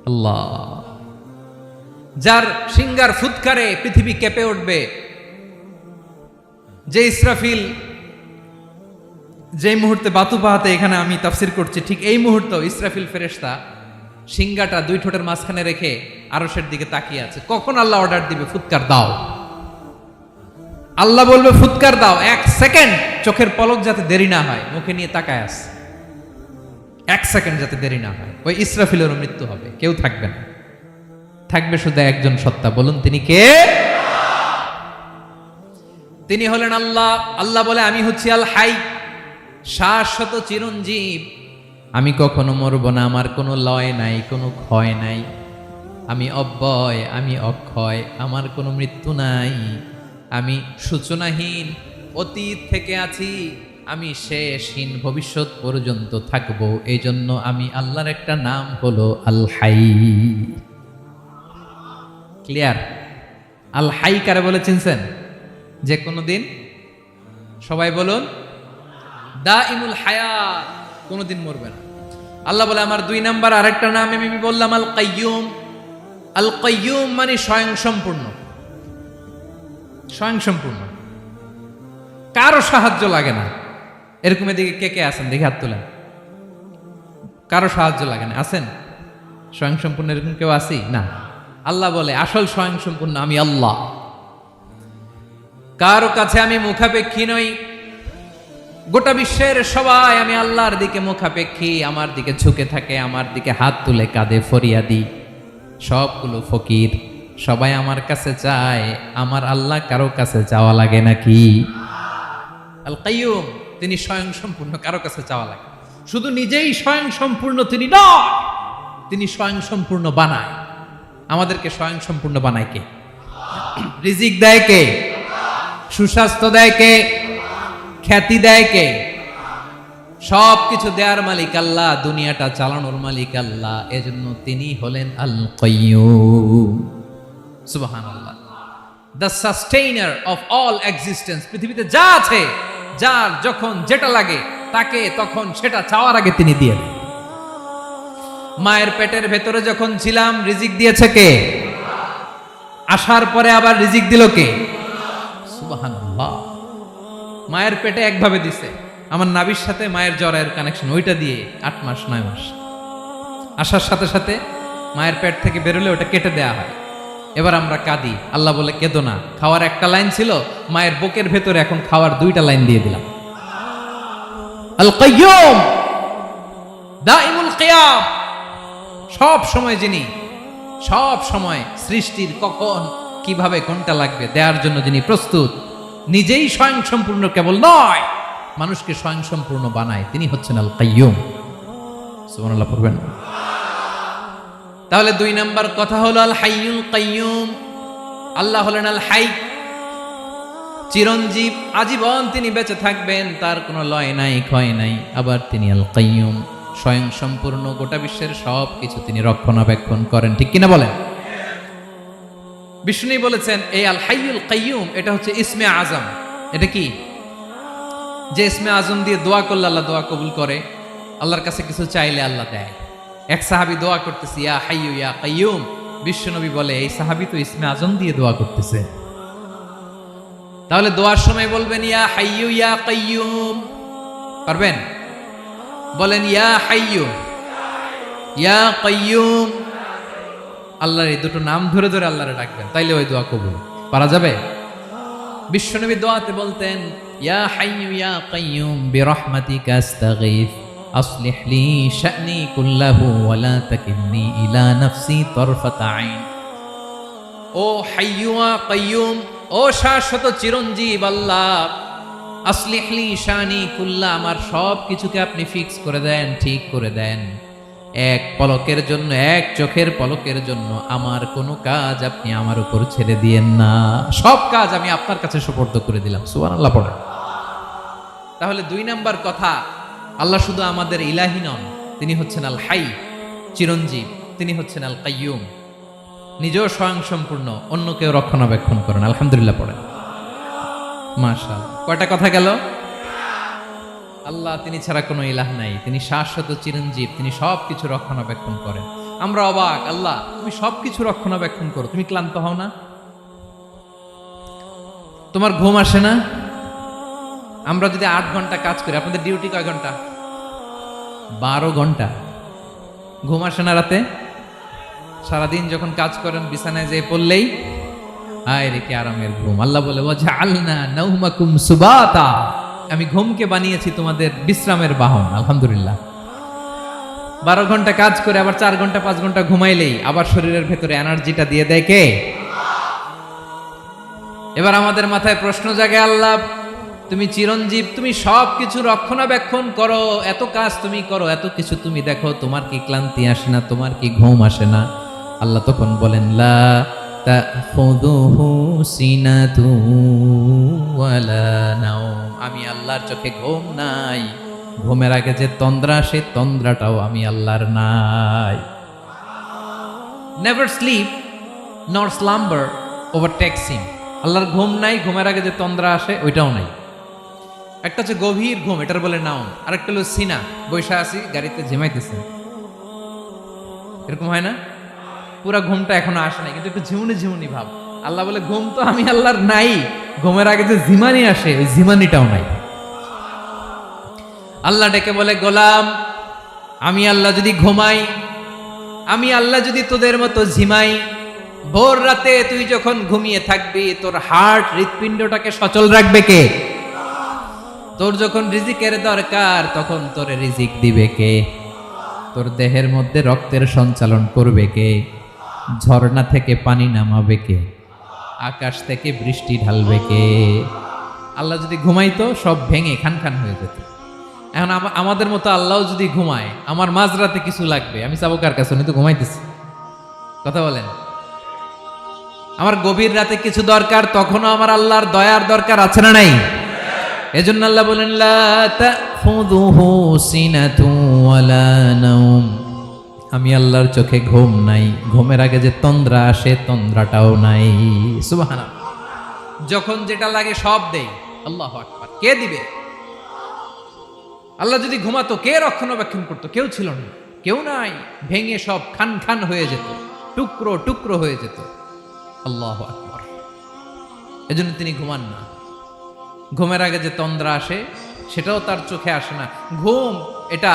আল্লাহ, যার সিঙ্গার ফুৎকারে পৃথিবী কেঁপে উঠবে, যে ইসরাফিল যে মুহূর্তে বাতু পাহাতে এখানে আমি তাফসির করছি, ঠিক এই মুহূর্তে ইসরাফিল ফেরেশতা সিঙ্গাটা 2 ঠোঁটের মাঝখানে রেখে আরশের দিকে তাকিয়ে আছে। কখন আল্লাহ অর্ডার দিবে ফুৎকার দাও, আল্লাহ বলবে ফুৎকার দাও, 1 সেকেন্ড চোখের পলক যাতে দেরি না হয়, মুখে নিয়ে তাকায় আছে, 1 সেকেন্ড যাতে দেরি না হয়, ওই ইসরাফিলেরও মৃত্যু হবে, কেউ থাকবে না, থাকবে শুধু একজন সত্তা। বলুন তিনি কে? তিনি হলেন আল্লাহ। আল্লাহ বলে আমি হচ্ছি আল হাই, শাশ্বত চিরঞ্জীব, আমি কখনো মরব না, আমার কোনো লয় নাই, কোনো ক্ষয় নাই, আমি অব্যয়, আমি অক্ষয়, আমার কোনো মৃত্যু নাই, আমি সূচনাহীন অতীত থেকে আছি, আমি শেষহীন ভবিষ্যৎ পর্যন্ত থাকব। এই জন্য আমি আল্লাহর একটা নাম হলো আল হাই। ক্লিয়ার? আল হাই কারে বলে চিনছেন? যে কোনো দিন, সবাই বলুন, দাইমুল হায়াত, কোনোদিন মরবে না। আল্লাহ বলে আমার 2 নাম্বার আরেকটা নাম আমি বললাম আল কাইয়ুম। আল কাইয়ুম মানে স্বয়ং সম্পূর্ণ, স্বয়ং সম্পূর্ণ, কারো সাহায্য লাগে না। এরকম এদিকে কে কে আছেন দেখে হাত তোলেন। কারো সাহায্য লাগে না, আছেন? স্বয়ং সম্পূর্ণ এরকম কেউ আছি না? আল্লাহ বলে আসল স্বয়ং সম্পূর্ণ আমি আল্লাহ। কারো কাছে আমি মুখাপেক্ষী নই। গোটা বিশ্বের সবাই আমি আল্লাহর দিকে মুখাপেক্ষী, আমার দিকে ঝুঁকে থাকে, আমার দিকে হাত তুলে কাঁদে ফরিয়াদি। সবগুলো ফকির, সবাই আমার কাছে চায়, আমার আল্লাহ কারো কাছে চাওয়া লাগে নাকি? আল কাইয়ুম, তিনি স্বয়ং সম্পূর্ণ, কারো কাছে চাওয়া লাগে। শুধু নিজেই স্বয়ং সম্পূর্ণ তিনি নয়, তিনি স্বয়ং সম্পূর্ণ বানায়। আমাদেরকে স্বয়ং সম্পূর্ণ বানায় কে? রিজিক দেয় কে? সুস্বাস্থ্য দেয় কে? খ্যাতি দেয় কে? সব কিছু দেওয়ার মালিক আল্লাহ, দুনিয়াটা চালানোর মালিক আল্লাহ। এজন্য তিনি হলেন আল কাইয়ুম। সুবহানাল্লাহ। The sustainer of all existence. পৃথিবীতে যা আছে, যার যখন যেটা লাগে তাকে তখন সেটা চাওয়ার আগে তিনি দিয়ে দেন। মায়ের পেটের ভেতরে যখন ছিলাম রিজিক দিয়েছে কে? আসার পরে আবার রিজিক দিল কে? সুবহানাল্লাহ। মায়ের পেটে একভাবে দিছে, আমার নাভির সাথে মায়ের জরায়ের কানেকশন, ওইটা দিয়ে 8 মাস 9 মাস আসার সাথে সাথে মায়ের পেট থেকে বেরোলে ওটা কেটে দেয়া হয়। এবার আমরা কাঁদি, আল্লাহ বলে কেঁদো না, খাওয়ার একটা লাইন ছিল, মায়ের বুকের ভেতরে এখন খাওয়ার 2টা লাইন দিয়ে দিলাম। আল কাইয়ুম, দাইমুল কিয়াম, সব সময় যিনি, সব সময় সৃষ্টির কখন কিভাবে কোনটা লাগবে দেওয়ার জন্য যিনি প্রস্তুত, নিজেই স্বয়ং সম্পূর্ণ কেবল নয়, মানুষকে স্বয়ং সম্পূর্ণ বানায়, তিনি হচ্ছেন আল কাইয়ুম। সুবহানাল্লাহ পড়বেন। তাহলে 2 নাম্বার কথা হলো আল হাইয়ুল কাইয়ুম। আল্লাহ হলেন আল হাই, চিরঞ্জীব, আজীবন তিনি বেঁচে থাকবেন, তার কোনো লয় নাই, ক্ষয় নাই। আবার তিনি আল কাইয়ুম, স্বয়ং সম্পূর্ণ, গোটা বিশ্বের সব কিছু তিনি রক্ষণাবেক্ষণ করেন, ঠিক কিনা বলেন? বিষ্ণু বলেছেন এই আল হাইয়ুল কাইয়ুম এটা হচ্ছে ইসমে আজম। এটা কি? যে ইসমে আজম দিয়ে দোয়া করলে আল্লাহ দোয়া কবুল করে, আল্লাহর কাছে কিছু চাইলে আল্লাহ দেয়। এক সাহাবী দোয়া করতেছে ইয়া হাইয়ু ইয়া কাইয়ুম, বিশ্বনবী বলে এই সাহাবী তো ইসমে আজম দিয়ে দোয়া করতেছে। তাহলে দোয়ার সময় বলবেন ইয়া হাইয়ু ইয়া কাইয়ুম, পারবেন? বলেন ইয়া হাইয়ু ইয়া কাইয়ুম। আল্লাহর এই দুটো নাম ধরে ধরে আল্লাহরে ডাকবেন, তাইলে ওই দোয়া কবুল। পারা যাবে? বিশ্বনবী দোয়াতে বলতেন ইয়া হাইয়ু ইয়া কাইয়ুম বিরহমাতিকা আস্তাগীথ আসলিহ লি শা'নি কুল্লাহু ওয়া লা তাকিলনি ইলা নাফসি তারফাতা আইন। ও হাইয়ু ওয়া কাইয়ুম, ও শাশ্বত চিরঞ্জীব আল্লাহ, আসলিহ লি শা'নি কুল্লা, আমার সব কিছুকে আপনি ফিক্স করে দেন, ঠিক করে দেন। এক পলকের জন্য, এক চোখের পলকের জন্য আমার কোনো কাজ আপনি আমার উপর ছেড়ে দিয়েন না, সব কাজ আমি আপনার কাছে সুপর্দ করে দিলাম। সুবহানাল্লাহ পড়ে। তাহলে 2 নাম্বার কথা, আল্লাহ শুধু আমাদের ইলাহি নন, তিনি হচ্ছেন আল হাই, চিরঞ্জীব, তিনি হচ্ছেন আল কাইয়ুম, নিজেও স্বয়ং সম্পূর্ণ, অন্যকেও রক্ষণাবেক্ষণ করেন। আলহামদুলিল্লাহ পড়েন। মাশাআল্লাহ। কয়টা কথা গেল? আল্লাহ তিনি ছাড়া কোনো ইলাহ নাই, তিনি শাশ্বত চিরঞ্জীব, তিনি সব কিছু রক্ষণাবেক্ষণ করেন। আমরা অবাক, আল্লাহ তুমি সব কিছু রক্ষণাবেক্ষণ করো, তুমি ক্লান্ত হও না? তোমার ঘুম আসে না? আমরা যদি 8 ঘন্টা কাজ করি, আপনাদের ডিউটি কয় ঘন্টা? 12 ঘন্টা। ঘুম আসে না রাতে? সারাদিন যখন কাজ করেন বিছানায় যেয়ে পড়লেই হায় রে কি আরামের ঘুম। আল্লাহ বলে ওয়াজআলনা নাওমাকুম সুবাতা, আমি ঘুমকে বানিয়েছি তোমাদের বিশ্রামের বাহন। আলহামদুলিল্লাহ। 12 ঘন্টা কাজ করে আবার 4 ঘন্টা 5 ঘন্টা ঘুমাইলেই আবার শরীরের ভেতরে এনার্জিটা দিয়ে দেয় কে? এবার আমাদের মাথায় প্রশ্ন জাগে, আল্লাহ তুমি চিরঞ্জীব, তুমি সব কিছু রক্ষণাবেক্ষণ করো, এত কাজ তুমি করো, এত কিছু তুমি দেখো, তোমার কি ক্লান্তি আসে না? তোমার কি ঘুম আসে না? আল্লাহ তখন বলেন লা তাখুযুহু সিনাতু ওয়ালা নাওম, আমি আল্লাহর চোখে ঘুম নাই, ঘুমের আগে যে তন্দ্রা, সে তন্দ্রাটাও আমি আল্লাহর নাই। নেভার স্লিপ নর স্লাম্বার ওভারটেকস হিম। আল্লাহর ঘুম নাই, ঘুমের আগে যে তন্দ্রা আসে ওইটাও নাই। একটা হচ্ছে গভীর ঘুম, এটার বলে নাওম, আরেকটা হলো সিনা, বৈশা আছি গাড়িতে ঝিমাইতেছে, এরকম হয় না? পুরা ঘুমটা এখনো আসে নাই, কিন্তু একটু ঝিমুনি ঝিমুনি ভাব। আল্লাহ বলে ঘুম তো আমি আল্লাহর নাই, ঘুমের আগে যে ঝিমানি আসে ওই ঝিমানিটাও নাই। আল্লাহ ডেকে বলে গোলাম, আমি আল্লাহ যদি ঘুমাই, আমি আল্লাহ যদি তোদের মতো ঝিমাই, ভোর রাতে তুই যখন ঘুমিয়ে থাকবি, তোর হার্ট, হৃৎপিণ্ডটাকে সচল রাখবে কে? তোর যখন রিজিকের দরকার তখন তোর রিজিক দিবে কে? তোর দেহের মধ্যে রক্তের সঞ্চালন করবে কে? ঝর্ণা থেকে পানি নামাবে কে? আকাশ থেকে বৃষ্টি ঢালবে কে? আল্লাহ যদি ঘুমাইতো সব ভেঙে খান খান হয়ে যেত। এখন আমাদের মতো আল্লাহ যদি ঘুমায়, আমার মাঝরাতে কিছু লাগবে, আমি যাবো কার কাছে? উনি তো ঘুমাইতেছে। কথা বলেন। আমার গভীর রাতে কিছু দরকার, তখনও আমার আল্লাহর দয়ার দরকার আছে না নাই? এজন্য আল্লাহ বলেন লা তাখুযুহু সিনাতু ওয়ালা নাওম, আমি আল্লাহর চোখে ঘুম নাই, ঘুমের আগে যে তন্দ্রা আসে তন্দ্রাটাও নাই। সুবহানাল্লাহ। যখন যেটা লাগে সব দেই। আল্লাহু আকবার। কে দিবে? আল্লাহ যদি ঘুমাতো, কে রক্ষণাবেক্ষণ করতো? কেউ ছিল না, কেউ নাই, ভেঙে সব খান খান হয়ে যেত, টুকরো টুকরো হয়ে যেত। আল্লাহু আকবার। এজন্য তিনি ঘুমান না। ঘুমের আগে যে তন্দ্রা আসে সেটাও তার চোখে আসে না। ঘুম এটা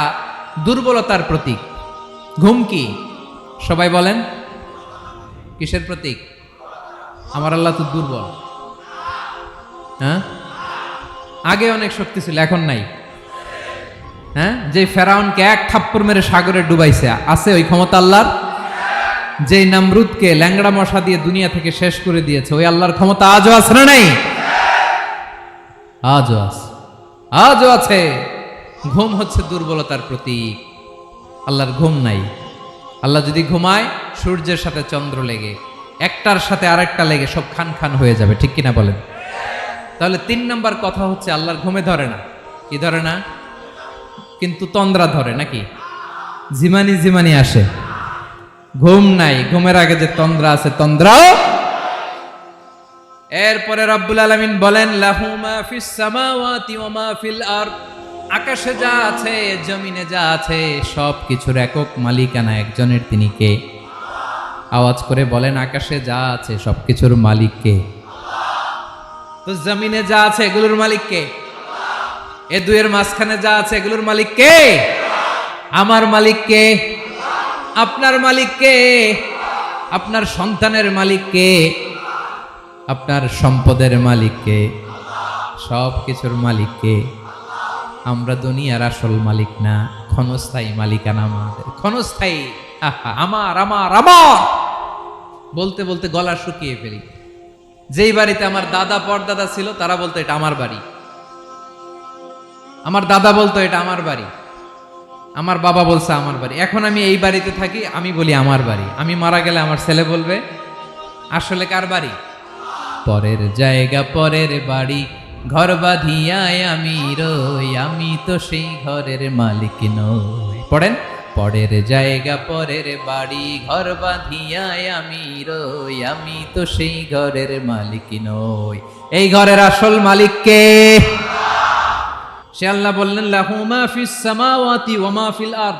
দুর্বলতার প্রতীক। ঘুম কি? সবাই বলেন কিসের প্রতীক? আমার আল্লাহ তো দুর্বল। হ্যাঁ, আগে অনেক শক্তি ছিল, এখন নাই। হ্যাঁ, যে ফেরাউনকে এক থাপ্পড় মেরে সাগরে ডুবাইছে, আছে ওই ক্ষমতা আল্লাহর? যেই নামরুদকে ল্যাংড়া মশা দিয়ে দুনিয়া থেকে শেষ করে দিয়েছে, ওই আল্লাহর ক্ষমতা আজও আছে না নাই? আজও আছে, আজও আছে। ঘুম হচ্ছে দুর্বলতার প্রতীক, আল্লাহর ঘুম নাই। আল্লাহ যদি ঘুমায়, সূর্যের সাথে চন্দ্র লেগে, একটার সাথে আরেকটা লেগে সব খান খান হয়ে যাবে, ঠিক কিনা বলেন? তাহলে 3 নাম্বার কথা হচ্ছে আল্লাহর ঘুমে ধরে না। কি ধরে না? কিন্তু তন্দ্রা ধরে নাকি? জিমানি জিমানি আসে, ঘুম নাই। ঘুমের আগে যে তন্দ্রা আছে, তন্দ্রাও। এরপরে রব্বুল আলামিন বলেন, লাহু মা ফিস সামাওয়াতি ওয়া মা ফিল আরদ, আকাশে যা আছে, জমিনে যা আছে, সব কিছুর একক মালিকানা একজনের। তিনি কে? আওয়াজ করে বলেন, আকাশে যা আছে সব কিছুর মালিক কে? তো জমিনে যা আছে এগুলোর মালিক কে? এ দুয়ের মাঝখানে যা আছে এগুলোর মালিক কে? আমার মালিক কে? আপনার মালিক কে? আপনার সন্তানের মালিক কে? আপনার সম্পদের মালিক কে? সব কিছুর মালিক কে? আমরা দুনিয়ার আসল মালিক না, ক্ষণস্থায়ী মালিকানা আমাদের, ক্ষণস্থায়ী। আমার আমার আমার বলতে বলতে গলা শুকিয়ে ফেলি। যেই বাড়িতে আমার দাদা পরদাদা ছিল, তারা বলতো এটা আমার বাড়ি। আমার দাদা বলতো এটা আমার বাড়ি, আমার বাবা বলছে আমার বাড়ি। এখন আমি এই বাড়িতে থাকি, আমি বলি আমার বাড়ি। আমি মারা গেলে আমার ছেলে বলবে আসলে কার বাড়ি? পরের জায়গা পরের বাড়ি, ঘর বাঁধিয়ায় আমি রই, আমি তো সেই ঘরের মালিক নই। পড়েন, পরের জায়গা পরের বাড়ি, ঘর বাঁধিয়ায় আমি রই, আমি তো সেই ঘরের মালিক নই। এই ঘরের আসল মালিক কে? সে আল্লাহ বললেন, লাহু মা ফিস সামাওয়াতি ওয়া মা ফিল আরদ,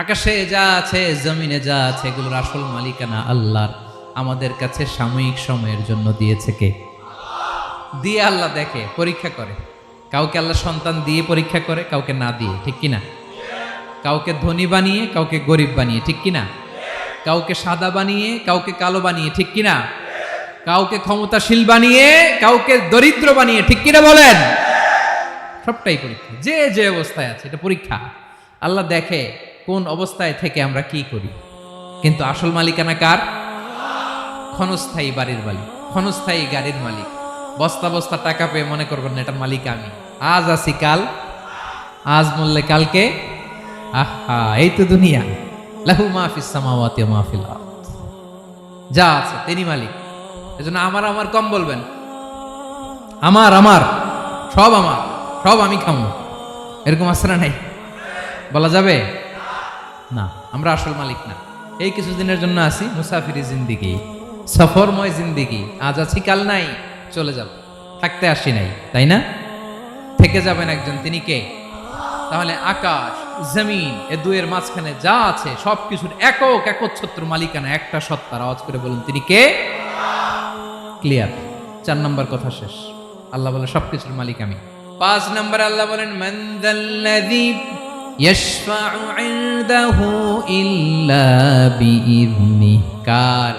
আকাশে যা আছে, জমিনে যা আছে, এগুলোর আসল মালিকানা আল্লাহর। আমাদের কাছে সাময়িক সময়ের জন্য দিয়েছে কে? দিয়ে আল্লাহ দেখে, পরীক্ষা করে। কাউকে আল্লাহ সন্তান দিয়ে পরীক্ষা করে, কাউকে না দিয়ে, ঠিক কিনা? কাউকে ধনী বানিয়ে, কাউকে গরিব বানিয়ে, ঠিক কিনা? কাউকে সাদা বানিয়ে, কাউকে কালো বানিয়ে, ঠিক কিনা? কাউকে ক্ষমতাশীল বানিয়ে, কাউকে দরিদ্র বানিয়ে, ঠিক কিনা বলেন? সবটাই পরীক্ষা, যে যে অবস্থায় আছে এটা পরীক্ষা। আল্লাহ দেখে কোন অবস্থায় থেকে আমরা কি করি। কিন্তু আসল মালিকানা কার? ক্ষণস্থায়ী বাড়ির মালিক, ক্ষণস্থায়ী গাড়ির মালিক। বস্তা বস্তা টাকা পেয়ে মনে করবেন না এটার মালিক আমি। আজ আছি কাল, আজ মরলে কালকে। আহা, এই তো দুনিয়া। লাহু মা ফিস সামাওয়াতি ওয়া মা ফিল আরদ, যা আছে তিনি মালিক। এজন্য আমার আমার কম বলবেন। আমার আমার সব আমার, সব আমি খামো, এরকম আসরা নাই, বলা যাবে না। আমরা আসল মালিক না। এই কিছুদিনের জন্য আসি, মুসাফিরি জিন্দিগি, সফরময় জিন্দিগি। আজ আছি কাল নাই, চলে যাব। থাকতে আসি নাই, তাই না? থেকে যাবেন একজন, তিনি কে? তাহলে আকাশ জমিন এ দুয়ের মাঝখানে যা আছে সব কিছুর একক একচ্ছত্র মালিকানা একটা সত্তার। আওয়াজ করে বলুন তিনি কে? ক্লিয়ার। 4 নম্বর কথা শেষ। আল্লাহ বলে সবকিছুর মালিক আমি। 5 নম্বর আল্লাহ বলেন, মান যাল্লাযী ইয়াশফাউ ইনদাহু ইল্লা বিইযনিহি, কার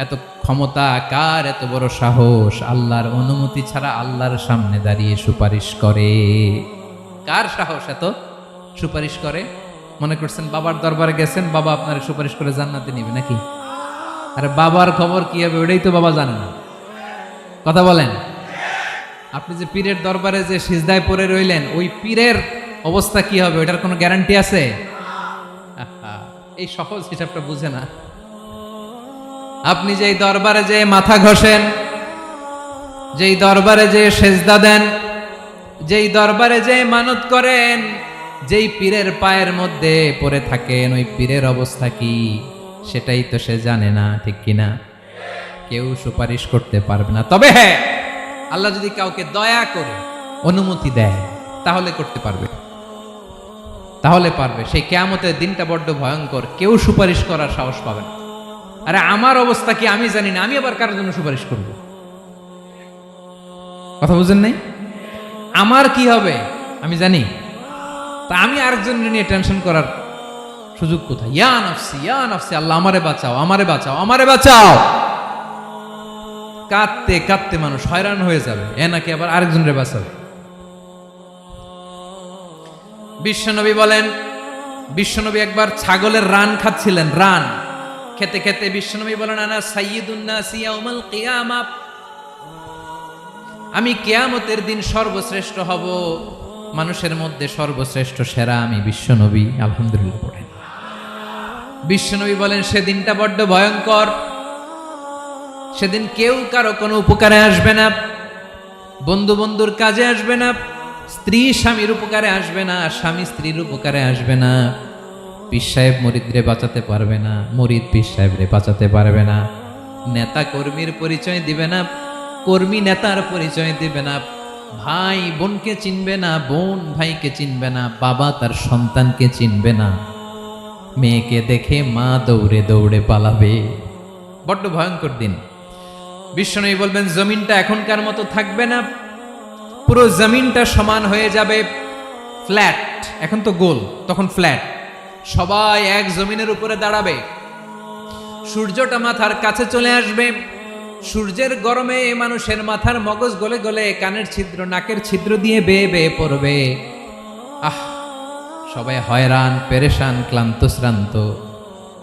এত ক্ষমতা, কার এত বড় সাহস, আল্লাহর অনুমতি ছাড়া আল্লাহর সামনে দাঁড়িয়ে সুপারিশ করে? কার সাহস এত সুপারিশ করে? মনে করছেন বাবার দরবারে গেছেন, বাবা আপনার সুপারিশ করে জান্নাতে নিবে নাকি? আরে বাবার খবর কি হবে ওটাই তো বাবা জানে না। কথা বলেন। আপনি যে পীরের দরবারে যে সিজদায় পড়ে রইলেন, ওই পীরের অবস্থা কি হবে ওটার কোনো গ্যারান্টি আছে? এই সহজ হিসাবটা বুঝে না। আপনি যেই দরবারে যে মাথা ঘষেন, যেই দরবারে যে সেজদা দেন, যেই দরবারে যে মানত করেন, যেই পীরের পায়ের মধ্যে পড়ে থাকেন, ওই পীরের অবস্থা কি সেটাই তো সে জানে না, ঠিক কিনা? কেউ সুপারিশ করতে পারবে না। তবে হ্যাঁ, আল্লাহ যদি কাউকে দয়া করে অনুমতি দেয় তাহলে করতে পারবে, তাহলে পারবে। সেই কিয়ামতের দিনটা বড্ড ভয়ঙ্কর, কেউ সুপারিশ করার সাহস পাবে না। আরে আমার অবস্থা কি আমি জানি না, আমি আবার কারোর জন্য সুপারিশ করব? কথা বুঝেন নাই? আমার কি হবে আমি জানি, তা আমি আরেকজনের নিয়ে টেনশন করার সুযোগ কোথায়? ইয়া নাফসি, ইয়া নাফসি, আল্লাহ আমারে বাঁচাও, আমারে বাঁচাও, আমারে বাঁচাও। কাঁদতে কাঁদতে মানুষ হয়রান হয়ে যাবে, এ নাকি আবার আরেকজনের বাঁচাবে। বিশ্বনবী বলেন, বিশ্বনবী একবার ছাগলের রান খাচ্ছিলেন, রান খেতে খেতে বিশ্বনবী বলেন, আনা সাইয়্যিদুন নাস ইয়াউমাল কিয়ামা, আমি কিয়ামতের দিন সর্বশ্রেষ্ঠ হব, মানুষের মধ্যে সর্বশ্রেষ্ঠ সেরা আমি বিশ্বনবী। আলহামদুলিল্লাহ পড়েন। বিশ্বনবী বলেন, সেদিনটা বড্ড ভয়ঙ্কর, সেদিন কেউ কারো কোনো উপকারে আসবে না, বন্ধু বন্ধুর কাজে আসবে না, স্ত্রী স্বামীর উপকারে আসবে না, স্বামী স্ত্রীর উপকারে আসবে না, পীর সাহেব মুরিদরে বাঁচাতে পারবে না, মুরিদ পীর সাহেবরে বাঁচাতে পারবে না, নেতা কর্মীর পরিচয় দিবে না, কর্মী নেতার পরিচয় দিবে না, ভাই বোনকে চিনবে না, বোন ভাইকে চিনবে না, বাবা তার সন্তানকে চিনবে না, মেয়েকে দেখে মা দৌড়ে দৌড়ে পালাবে। বড্ড ভয়ঙ্কর দিন। বিশ্বনবী বলবেন, জমিনটা এখনকার মতো থাকবে না, পুরো জমিনটা সমান হয়ে যাবে, ফ্ল্যাট, এখন তো গোল, তখন ফ্ল্যাট, সবাই এক জমিনের উপরে দাঁড়াবে, সূর্যটা মাথার কাছে চলে আসবে, সূর্যের গরমে মানুষের মাথার মগজ গলে গলে কানের ছিদ্র নাকের ছিদ্র দিয়ে বেয়ে বেয়ে পড়বে। আহ, সবাই হয়রান, পেরেশান, ক্লান্ত শ্রান্ত।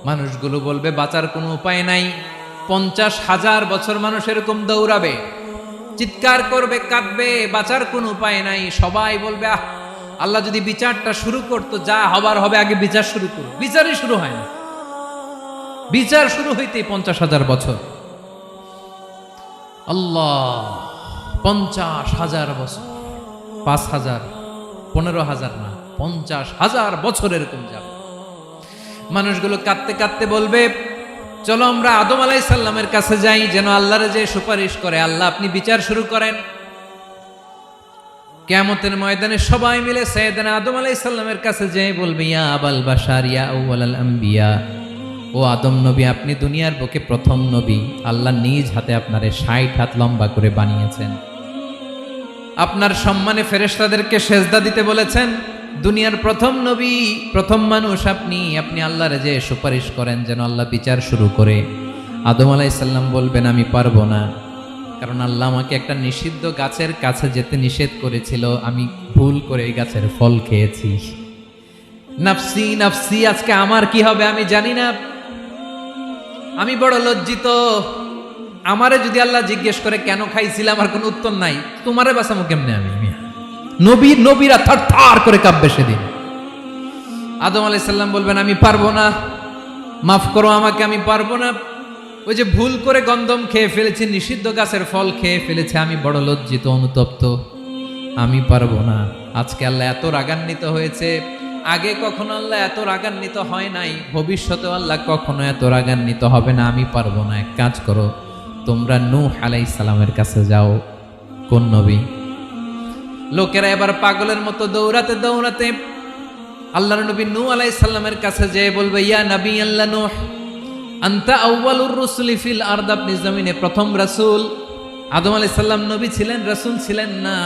মানুষগুলো বলবে বাঁচার কোনো উপায় নাই। 50,000 বছর মানুষ এরকম দৌড়াবে, চিৎকার করবে, কাঁদবে, বাঁচার কোনো উপায় নাই। সবাই বলবে, আহ, আল্লাহ যদি বিচারটা শুরু করতো, যা হবার হবে, আগে বিচার শুরু করো। বিচারই শুরু হয় না, বিচার শুরু হইতেই 50,000 বছর। আল্লাহ, 50,000 বছর, 5,000, 15,000 না, 50,000 বছর এরকম যাবে। মানুষগুলো কাঁদতে কাঁদতে বলবে, চলো আমরা আদম আলাইহিস সালামের কাছে যাই, যেন আল্লাহরে যে সুপারিশ করে, আল্লাহ আপনি বিচার শুরু করেন। কিয়ামতের ময়দানে সবাই মিলে সাইয়েদনা আদম আলাইহিস সালামের কাছে যেয়ে বলবে, ইয়া আবাল বাশার ইয়া আউয়ালাল আম্বিয়া, ও আদম নবী, আপনি দুনিয়ার বুকে প্রথম নবী, আল্লাহ নিজ হাতে আপনারে 60 হাত লম্বা করে বানিয়েছেন, আপনার সম্মানে ফেরেশতাদেরকে সেজদা দিতে বলেছেন, দুনিয়ার প্রথম নবী, প্রথম মানুষ আপনি, আপনি আল্লাহরে যে সুপারিশ করেন যেন আল্লাহ বিচার শুরু করে। আদম আলাইহিস সালাম বলবেন, আমি পারবো না, কারণ আল্লাহ আমাকে একটা নিষিদ্ধ গাছের কাছে যেতে নিষেধ করেছিল, আমি ভুল করে এই গাছের ফল খেয়েছি। নাফসি নাফসি, আজকে আমার কি হবে আমি জানি না, আমি বড় লজ্জিত। আমারে যদি আল্লাহ জিজ্ঞেস করে কেন খাইছিলাম, আমার কোনো উত্তর নাই, তোমারে বাঁচামো কেমনে আমি? নবীরা থার থার করে কাঁপবে সেদিন। আদম আলাইহিস সালাম বলবেন, আমি পারবো না, মাফ করো আমাকে, আমি পারবো না, ওই যে ভুল করে গন্ধম খেয়ে ফেলেছি, নিষিদ্ধ গাছের ফল খেয়ে ফেলেছে, আমি বড় লজ্জিত, অনুতপ্ত, আমি পারবো না। আজকে আল্লাহ এত রাগান্বিত হয়েছে, আগে কখনো আল্লাহ এত রাগান্বিত হয় নাই, ভবিষ্যতে আল্লাহ কখনো এত রাগান্বিত হবে না, আমি পারবো না। এক কাজ করো, তোমরা নূহ আলাইহিস সালামের কাছে যাও। কোন নবী? লোকেরা এবার পাগলের মতো দৌড়াতে দৌড়াতে আল্লাহর নবী নূহ আলাইহিস সালামের কাছে যেয়ে বলবে, ইয়া নবী আল্লাহ নূহ, আনতা আউয়ালুর রুসুলি ফিল আরদ, আপনি জমিনে প্রথম রাসূল। আদম আলাইহিস সালাম নবী ছিলেন, রাসূল ছিলেন না,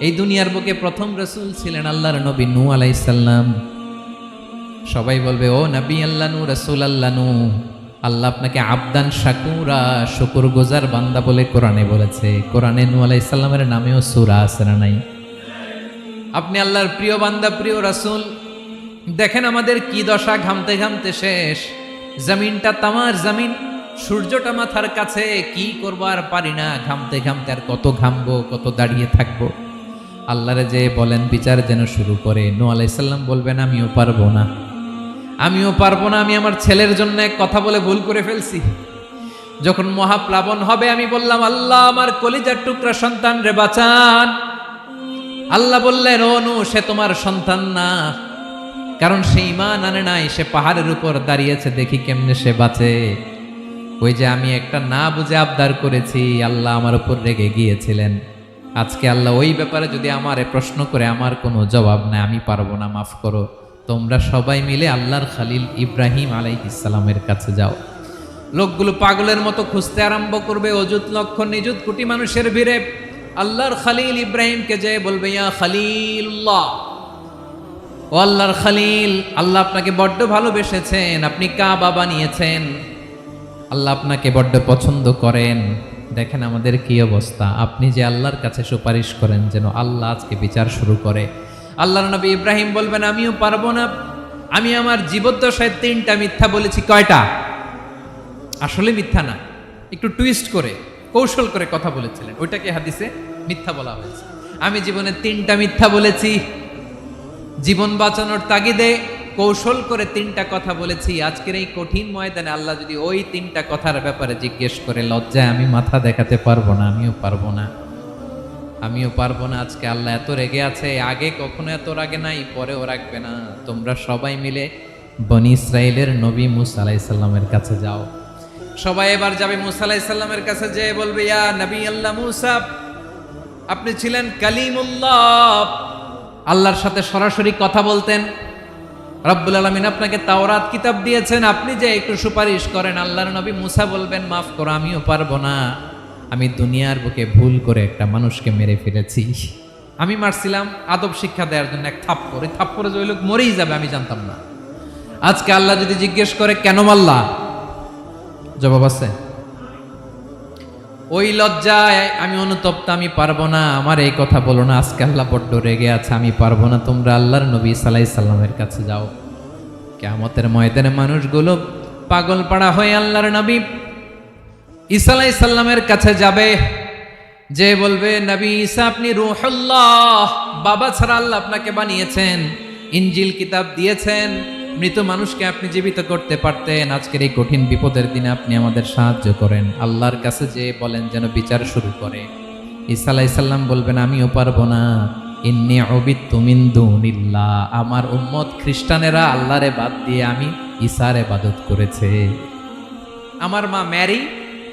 এই দুনিয়ার বুকে প্রথম রাসূল ছিলেন আল্লাহর নবী নূহ আলাইহিস সালাম। সবাই বলবে, ও নবী আল্লাহ নূহ, রাসূল আল্লাহ নূহ, আল্লাহ আপনাকে আবদান শাকুরা, শুকরগুজার বান্দা বলে কোরআনে বলেছে। কোরআনে নূহ আলাইহিস সালামের নামেও সূরা আছে না নাই? আপনি আল্লাহর প্রিয় বান্দা, প্রিয় রাসূল। দেখেন আমাদের কি দশা, ঘামতে ঘামতে শেষ, জমিনটা তামার জমিন, সূর্যটা মাথার কাছে, কি করবো আর পারি না, ঘামতে ঘামতে আর কত ঘামবো, কত দাঁড়িয়ে থাকবো। আল্লাহরে যে বলেন বিচার যেন শুরু করে। নূহ আলাইহিস সালাম বলবেন, আমিও পারবো না, আমিও পারবো না, আমি আমার ছেলের জন্য এক কথা বলে ভুল করে ফেলছি। যখন মহাপ্লাবন হবে আমি বললাম, আল্লাহ আমার কলিজার টুকরা সন্তান রে বাঁচান। আল্লাহ বললেন, ও নূহ, সে তোমার সন্তান না, কারণ সে ঈমান আনে নাই, সে পাহাড়ের উপর দাঁড়িয়েছে, দেখি কেমনে সে বাঁচে। ওই যে আমি একটা না বুঝে আবদার করেছি, আল্লাহ আমার উপর রেগে গিয়েছিলেন। আজকে আল্লাহ ওই ব্যাপারে যদি আমারে প্রশ্ন করে, আমার কোনো জবাব নাই, আমি পারবো না, মাফ করো। তোমরা সবাই মিলে আল্লাহর খালিল ইব্রাহিম আলাইহিস সালামের কাছে যাও। লোকগুলো পাগলের মতো খুঁজতে আরম্ভ করবে, অযুত লক্ষ নিযুত কোটি মানুষের ভিড়ে আল্লাহর খালিল ইব্রাহিমকে যেয়ে বলবে, ইয়া খালিলুল্লাহ, ও আল্লাহর খালিল, আল্লাহ আপনাকে বড্ড ভালোবেসেছেন, আপনি কাবা বানিয়েছেন, আল্লাহ আপনাকে বড্ড পছন্দ করেন। দেখেন আমাদের কি অবস্থা, আপনি যে আল্লাহর কাছে সুপারিশ করেন যেন আল্লাহ আজকে বিচার শুরু করে। আল্লাহর নবী ইব্রাহিম বলবেন আমিও পারবো না, আমি আমার জীবদ্দশায় 3টা মিথ্যা বলেছি। কয়টা? আসলে মিথ্যা না, একটু টুইস্ট করে কৌশল করে কথা বলেছিলেন, ওইটাকে হাদিসে মিথ্যা বলা হয়েছে। আমি জীবনে 3টা মিথ্যা বলেছি, জীবন বাঁচানোর তাগিদে কৌশল করে 3টা কথা বলেছি। আজকের এই কঠিন ময়দানে আল্লাহ যদি ওই 3টা কথার ব্যাপারে জিজ্ঞেস করে, লজ্জায় আমি মাথা দেখাতে পারবো না, আমিও পারবো না, আমিও পারবো না। আজকে আল্লাহ এত রেগে আছে, আগে কখনো এত রাগে নাই, পরেও রাখবে না। তোমরা সবাই মিলে বনি ইসরাইলের নবী মুসা আলাইহিস সালামের কাছে যাও। সবাই এবার যাবে মুসা আলাইহিস সালামের কাছে, যেয়ে বলবে ইয়া নবী আল্লাহ মুসা, আপনি ছিলেন কালিমুল্লাহ, আল্লাহর সাথে সরাসরি কথা বলতেন। রব্বুল আলামিন আপনাকে তাওরাত কিতাব দিয়েছেন, আপনি যে একটু সুপারিশ করেন। আল্লাহর নবী মুসা বলবেন মাফ করো, আমিও পারবো না, আমি দুনিয়ার বুকে ভুল করে একটা মানুষকে মেরে ফেলেছি। আমি মারছিলাম আদব শিক্ষা দেওয়ার জন্য এক থাপ্পড়, এই থাপ্পড়ে যে ওই লোক মরেই যাবে আমি জানতাম না। আজকে আল্লাহ যদি জিজ্ঞেস করে কেন মারলা, জবাব আছে? ওই লজ্জায় আমি অনুতপ্ত, আমি পারবো না, আমার এই কথা বলো না। আজকে আল্লাহ বড্ড রেগে আছে, আমি পারবো না। তোমরা আল্লাহর নবী ঈসা আলাইহিস সালামের কাছে যাও। কিয়ামতের ময়দানে মানুষগুলো পাগল পাড়া হয়ে আল্লাহর নবী ঈসা আলাইহিস সালামের কাছে যাবে, যে বলবে নবী ঈসা আপনি রূহুল্লাহ, বাবা ছাড়া আল্লাহ আপনাকে বানিয়েছেন, ইনজিল কিতাব দিয়েছেন, মৃত মানুষকে আপনি জীবিত করতে পারতেন। আজকের এই কঠিন বিপদের দিনে আপনি আমাদের সাহায্য করেন। আল্লাহর কাছে যে বলেন যেন বিচার শুরু করে। ঈসা আলাইহিস সালাম বলবেন আমিও পারবো না, ইন্নী উবিদতু মিন দুনিল্লাহ, আমার উম্মত খ্রিস্টানেরা আল্লাহরে বাদ দিয়ে আমি ঈসার ইবাদত করেছে। আমার মা ম্যারি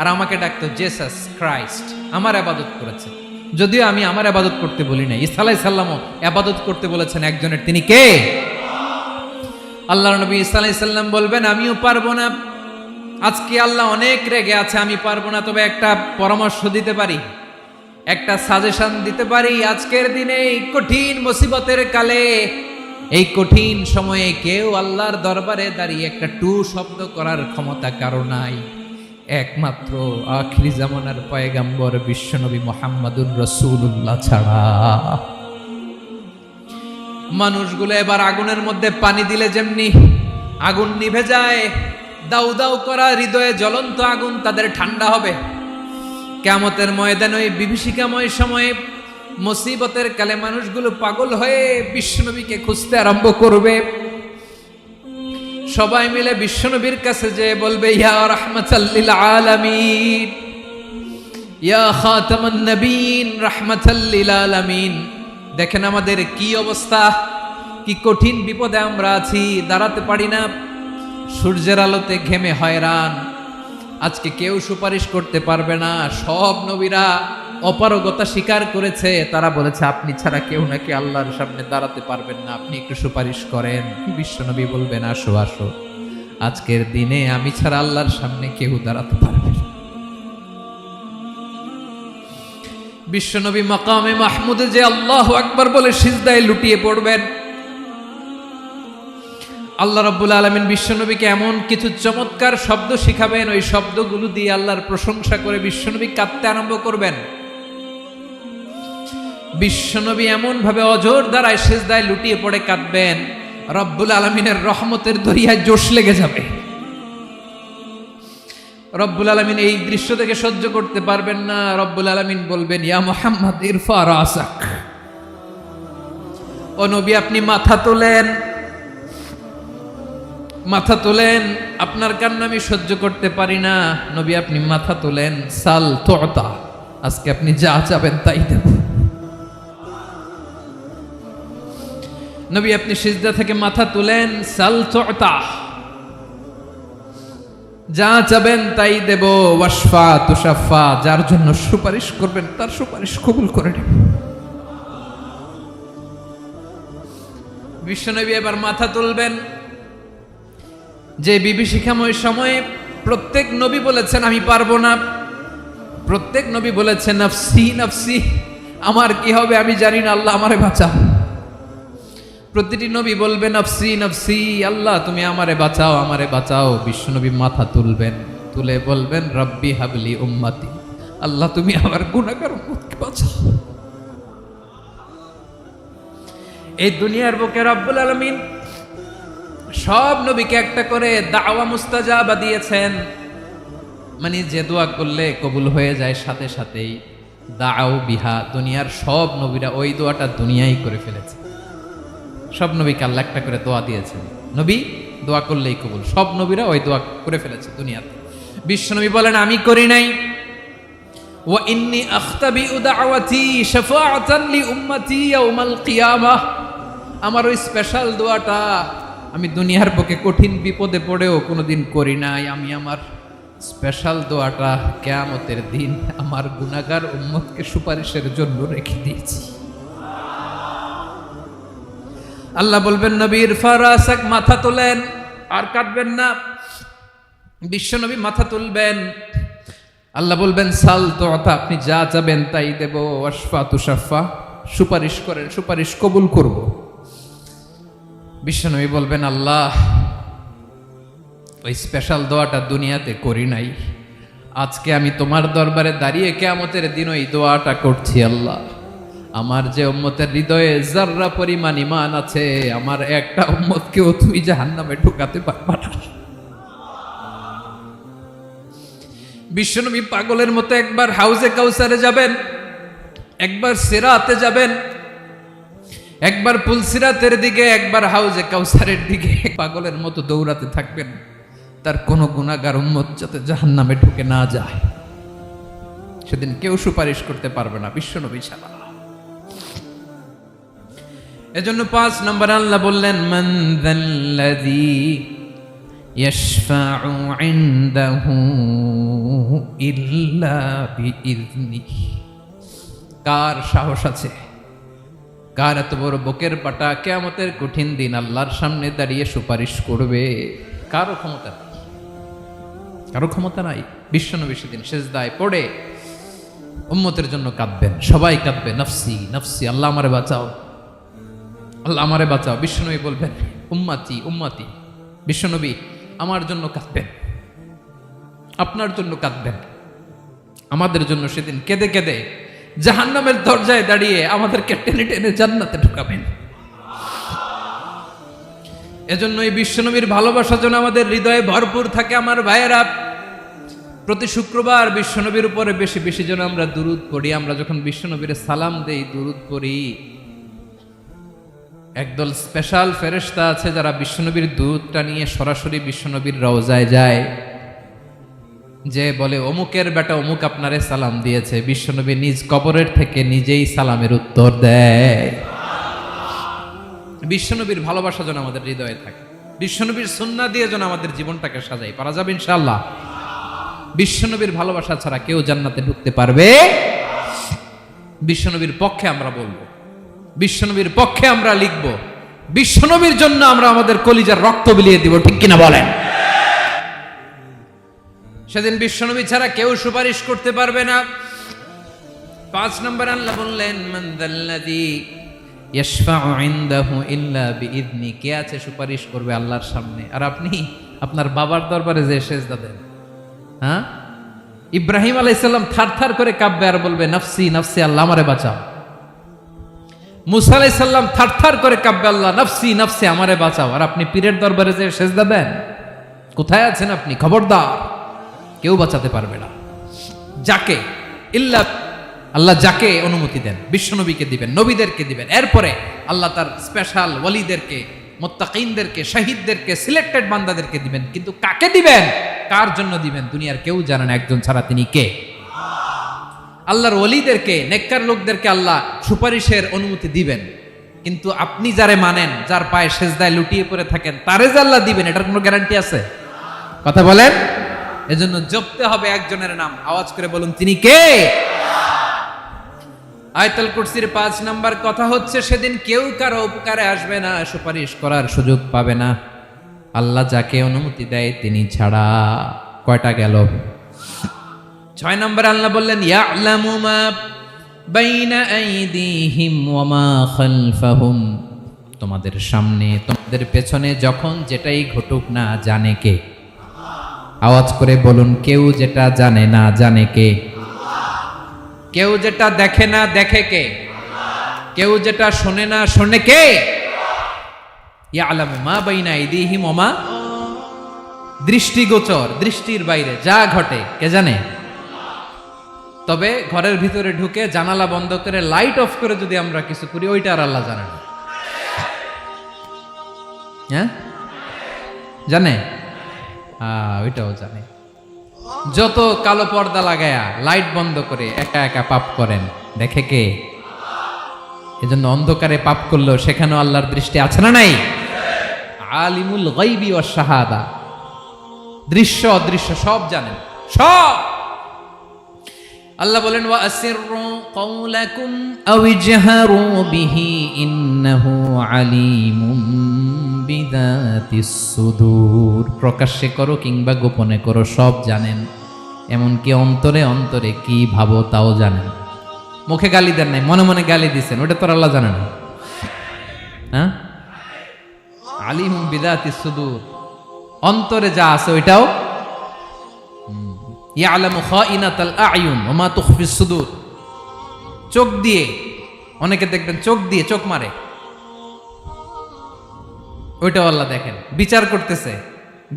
আর আমাকে ডাকতো জেসাস ক্রাইস্ট, আমার ইবাদত করেছে, যদিও আমি আমার ইবাদত করতে বলি না। ঈসা আলাইহিস সালামও ইবাদত করতে বলেছেন একজনের, তিনি কে? আল্লাহর নবী ঈসা আলাইহিস সালাম বলবেন আমিও পারবো না, আজকে আল্লাহ অনেক রেগে আছে, আমি পারবো না। তবে একটা পরামর্শ দিতে পারি, একটা সাজেশন দিতে পারি। আজকের দিনে এই কঠিন মুসিবতের কালে, এই কঠিন সময়ে কেউ আল্লাহর দরবারে দাঁড়িয়ে একটা টু শব্দ করার ক্ষমতা কারো নাই, একমাত্র আখিরি জামানার পয়গাম্বর বিশ্বনবী মুহাম্মাদুর রাসূলুল্লাহ ছাড়া। মানুষগুলো এবার আগুনের মধ্যে পানি দিলে যেমনি আগুন নিভে যায়, দাউ দাউ করা হৃদয়ে জ্বলন্ত আগুন তাদের ঠান্ডা হবে। কিয়ামতের ময়দানে ওই বিভীষিকাময় সময়ে মুসিবতের কালে মানুষগুলো পাগল হয়ে বিশ্বনবীকে খুঁজতে আরম্ভ করবে। সবাই মিলে বিশ্বনবীর কাছে যে বলবে ইয়া রাহমাতাল লিল আলামিন, ইয়া খাতামান নবীন, রাহমাতাল লিল আলামিন। দেখেন আমাদের কি অবস্থা, কি কঠিন বিপদে আমরা আছি, দাঁড়াতে পারি না, সূর্যের আলোতে ঘেমে হয়রান। আজকে কেউ সুপারিশ করতে পারবে না। সব নবীরা অপারগতা স্বীকার করেছে, তারা বলেছে আপনি ছাড়া কেউ নাকি আল্লাহর সামনে দাঁড়াতে পারবেন না, আপনি একটু সুপারিশ করেন। বিশ্বনবী বলবেন আসো আসো, আজকের দিনে আমি ছাড়া আল্লাহর সামনে কেউ দাঁড়াতে পারবে না। বিশ্বনবী মাকামে মাহমুদে যে আল্লাহু আকবার বলে সিজদায় লুটিয়ে পড়বেন। আল্লাহ রাব্বুল আলামিন বিশ্বনবীকে এমন কিছু চমৎকার শব্দ শিখাবেন, ওই শব্দগুলো দিয়ে আল্লাহর প্রশংসা করে বিশ্বনবী কাঁদতে আরম্ভ করবেন। বিশ্বনবী এমন ভাবে অজর দ্বারায় সিজদায় লুটিয়ে পড়ে কাঁদবেন, রব্বুল আলামিনের রহমতের দরিয়ায় জোশ লেগে যাবে। রব্বুল আলামিন এই দৃশ্য থেকে সহ্য করতে পারবেন না। রব্বুল আলামিন বলবেন ইয়া মুহাম্মদ ইরফা রাসাক, ও নবী আপনি মাথা তোলেন, মাথা তোলেন, আপনার কান্না আমি সহ্য করতে পারি না। নবী আপনি মাথা তোলেন, সাল তুতা, আজকে আপনি যা চাবেন তাই দেব। নবী আপনি সিজদা থেকে মাথা তুলেন, সাল তুতা, যা চাবেন তাই দেব। ওয়াশফা তুশাফা, যার জন্য সুপারিশ করবেন তার সুপারিশ কবুল করে নেব। বিশ্বনবী এবার মাথা তুলবেন। যে বিভীষিকাময় সময়ে প্রত্যেক নবী বলেছেন আমি পারবো না, প্রত্যেক নবী বলেছেন নফসি নফসি, আমার কি হবে আমি জানি না, আল্লাহ আমারে বাঁচাও। প্রতিটি নবী বলবে নফসি নফসি, আল্লাহ তুমি আমারে বাঁচাও, আমারে বাঁচাও। বিশ্বনবী মাথা তুলবেন, তুলে বলবেন রব্বি হাবলি উম্মতি, আল্লাহ তুমি আমার গুনাহগার উম্মতকে বাঁচাও। এই দুনিয়ার বুকে রব্বুল আলামিন সব নবীকে একটা করে দাওয়া মুস্তাজাবা দিয়েছেন, মানে যে দোয়া করলে কবুল হয়ে যায় সাথে সাথেই। দাও বিহা, দুনিয়ার সব নবীরা ওই দোয়াটা দুনিয়ায় করে ফেলেছে। সব নবীকে আল্লাহ একটা করে দোয়া দিয়েছেন, নবী দোয়া করলেই কবুল। সব নবীরা ওই দোয়া করে ফেলেছে দুনিয়াতে। বিশ্বনবী বলেন আমি করি নাই। ওয়া ইন্নী আখতাবিউ দাওয়াতি শাফাআতান লি উম্মতি ইয়াউমাল কিয়ামাহ, আমার ওই স্পেশাল দোয়াটা আমি দুনিয়ার বুকে কঠিন বিপদে পড়েও কোনোদিন করি নাই। আমি আমার স্পেশাল দোয়াটা কিয়ামতের দিন আমার গুনাহগার উম্মতকে সুপারিশের জন্য রেখে দিয়েছি। আল্লাহ বলবেন নবীর ফারাসাক, মাথা তোলেন, আর কাটবেন না। বিশ্বনবী মাথা তুলবেন, আল্লাহ বলবেন সাল তোতা, আপনি যা চাবেন তাই দেব। ওয়াশফা তুশাফা, সুপারিশ করেন, সুপারিশ কবুল করব। বিশ্বনবী বলবেন আল্লাহ ওই স্পেশাল দোয়াটা দুনিয়াতে করি নাই, আজকে আমি তোমার দরবারে দাঁড়িয়ে কিয়ামতের দিন ওই দোয়াটা করছি। আল্লাহ আমার যে উম্মতের হৃদয়ে যাররা পরিমাণ ঈমান আছে, আমার একটা উম্মতকেও তুমি জাহান্নামে ঢুকাতে পারবা না। বিশ্বনবী পাগলের মতো একবার হাউজে কাউসারে যাবেন, একবার সিরাতে যাবেন, একবার পুলসিরাতের দিকে, একবার হাউজে কাউসারের দিকে পাগলের মতো দৌড়াতে থাকবেন, তার কোনো গুনাহগার উম্মত যাতে জাহান্নামে ঢুকে না যায়। সেদিন কেউ সুপারিশ করতে পারবে না বিশ্বনবী ছাড়া। এজন্য 5 নম্বর আল্লাহ বললেন মান যাল্লাযী ইয়াশফাউ ইনদাহু ইল্লা বিইযনিহি, কার সাহস আছে, কার এত বড় বুকের পাটা কিয়ামতের কঠিন দিন আল্লাহর সামনে দাঁড়িয়ে সুপারিশ করবে? কারো ক্ষমতা নাই, কারো ক্ষমতা নাই। বিশ্বনবী সেদিন সেজদায় পড়ে উম্মতের জন্য কাঁদবেন, সবাই কাঁদবে, নফসি নফসি, আল্লাহ আমারে বাঁচাও, আল্লাহ আমারে বাঁচাও। বিশ্বনবী বলবেন উম্মতি উম্মতি। বিশ্বনবী আমার জন্য কাঁদবেন, আপনার জন্য কাঁদবেন, আমাদের জন্য সেদিন কেঁদে কেঁদে জাহান্নামের দরজায় দাঁড়িয়ে আমাদেরকে টেনে টেনে জান্নাতে ঢুকাবেন। এজন্য এই বিশ্বনবীর ভালোবাসা যেন আমাদের হৃদয়ে ভরপুর থাকে। আমার ভাইয়েরা, প্রতি শুক্রবার বিশ্বনবীর উপরে বেশি বেশি যেন আমরা দুরূদ পড়ি। আমরা যখন বিশ্বনবীর সালাম দেই, দুরূদ পড়ি, একদল স্পেশাল ফেরেশতা আছে যারা বিশ্বনবীর দুধটা নিয়ে সরাসরি বিশ্বনবীর রওজায় যায়, যে বলে অমুকের বেটা অমুক আপনারে সালাম দিয়েছে। বিশ্বনবী নিজ কবরের থেকে নিজেই সালামের উত্তর দেয়। বিশ্বনবীর ভালোবাসা যেন আমাদের হৃদয়ে থাকে, বিশ্বনবীর সুন্নাহ দিয়ে যেন আমাদের জীবনটাকে সাজাই। পারা যাবে ইনশাআল্লাহ। বিশ্বনবীর ভালোবাসা ছাড়া কেউ জান্নাতে ঢুকতে পারবে? বিশ্বনবীর পক্ষে আমরা বলবো, বিশ্বনবীর পক্ষে আমরা লিখব, বিশ্বনবীর জন্য আমরা আমাদের কলিজার রক্ত বিলিয়ে দিব, ঠিক কিনা বলেন? সেদিন বিশ্বনবী ছাড়া কেউ সুপারিশ করতে পারবে না। 5 নম্বর আল্লাহ বললেন মান যাল্লাযী ইয়াশফাউ ইনদাহু ইল্লা বিইযনি, কে আছে সুপারিশ করবে আল্লাহর সামনে? আর আপনি আপনার বাবার দরবারে যে সেজদা দেন, হ্যাঁ, ইব্রাহিম আলাইহিস সালাম থারথার করে কাঁপবে আর বলবে নফসি নফসি, আল্লাহ আমারে বাঁচাও। মুসা আলাইহিস সালাম থারথার করে কাঁপবে, আল্লাহ নফসি নফসি, আমারে বাঁচাও। আর আপনি পীরের দরবারে যে সেজদা দেন, কোথায় আছেন আপনি? খবরদার, কেউ বাঁচাতে পারবে না। যাকে ইল্লা, আল্লাহ যাকে অনুমতি দেন বিশ্বনবীকে দিবেন, নবীদেরকে দিবেন, এরপরে আল্লাহ তার স্পেশাল ওয়ালিদেরকে, মুত্তাকিনদেরকে, শহীদদেরকে, সিলেক্টেড বান্দাদেরকে দিবেন। কিন্তু কাকে দিবেন, কার জন্য দিবেন, দুনিয়ার কেউ জানে না একজন ছাড়া, তিনি কে? আল্লাহর ওয়ালিদেরকে, নেককার লোকদেরকে আল্লাহ সুপারিশের অনুমতি দিবেন। কিন্তু আপনি যারে মানেন, যার পায়ে সেজদায় লুটিয়ে পড়ে থাকেন, তারে যে আল্লাহ দিবেন, এটার কোনো গ্যারান্টি আছে? কথা বলেন। এজন্য জপতে হবে একজনের নাম, আওয়াজ করে বলুন তিনি কে? আয়াতুল কুরসির 5 নাম্বার কথা হচ্ছে সেদিন কেউ কারো উপকারে আসবে না, সুপারিশ করার সুযোগ পাবে না, আল্লাহ যাকে অনুমতি দেয় তিনি ছাড়া। কয়টা গেল? 6 নাম্বার আল্লাহ বললেন ইয়ালামু মা বাইনা আইদিহিম ওয়া মা খালফাহুম, তোমাদের সামনে তোমাদের পেছনে যখন যেটাই ঘটুক না জানে কে? আওয়াজ করে বলুন, কেউ যেটা জানে না জানে কে? কেউ যেটা দেখে না দেখে কে? কেউ যেটা শোনে না, শোনে কে? ইয়ালামু মা বাইনা আইদিহিম ওয়া মা, দৃষ্টিগোচর, দৃষ্টির বাইরে যা ঘটে কে জানে? তবে ঘরের ভিতরে ঢুকে জানালা বন্ধ করে লাইট অফ করে যদি আমরা কিছু করি, ওইটা আর আল্লাহ জানে না। হ্যাঁ, জানে? ওইটাও জানে। যত কালো পর্দা লাগায়া লাইট বন্ধ করে একা একা পাপ করেন, দেখে কে? এজন্য অন্ধকারে পাপ করলেও সেখানেও আল্লাহর দৃষ্টি আছে না নাই? আলিমুল গায়বি ওয়াশ শাহাদা, দৃশ্য অদৃশ্য সব জানেন, সব। আল্লাহ বলেন ওয়া আসিররু কাওলাকুম আও ইজহারু বিহি ইন্নাহু আলিমুম বিযাতিস সুদূর। প্রকাশ্যে করো কিংবা গোপনে করো, সব জানেন। এমনকি অন্তরে অন্তরে কি ভাবো তাও জানেন। মুখে গালি দেন নাই, মনে মনে গালি দিছেন, ওটা তো আল্লাহ জানে না? হ্যাঁ, আলিমুম বিযাতিস সুদূর, অন্তরে যা আছে ওইটাও। ইয়ালামু খাইনাতাল আয়ুন ওয়া মা তুখফিস সুদূর। চোখ দিয়ে, অনেকে দেখবেন চোখ দিয়ে চোখ মারে, ওইটাও আল্লাহ দেখেন। বিচার করতেছে,